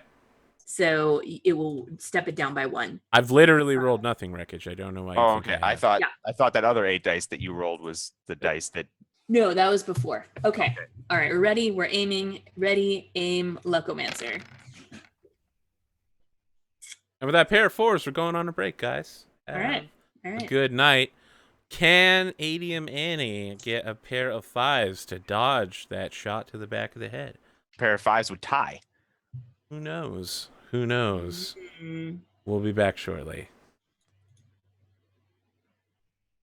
So it will step it down by 1. I've literally rolled nothing, Wreckage. I don't know why. You Oh, think okay. I I have. thought Yeah. that other 8 dice that you rolled was the dice that. No, that was before. Okay. All right, we're ready. We're aiming. Ready, aim, Lucomancer. And with that pair of 4s, we're going on a break, guys. All right. All A right. good night. Can Adium Annie get a pair of 5s to dodge that shot to the back of the head? Pair of 5s would tie. Who knows? Who knows? Mm, We'll be back shortly.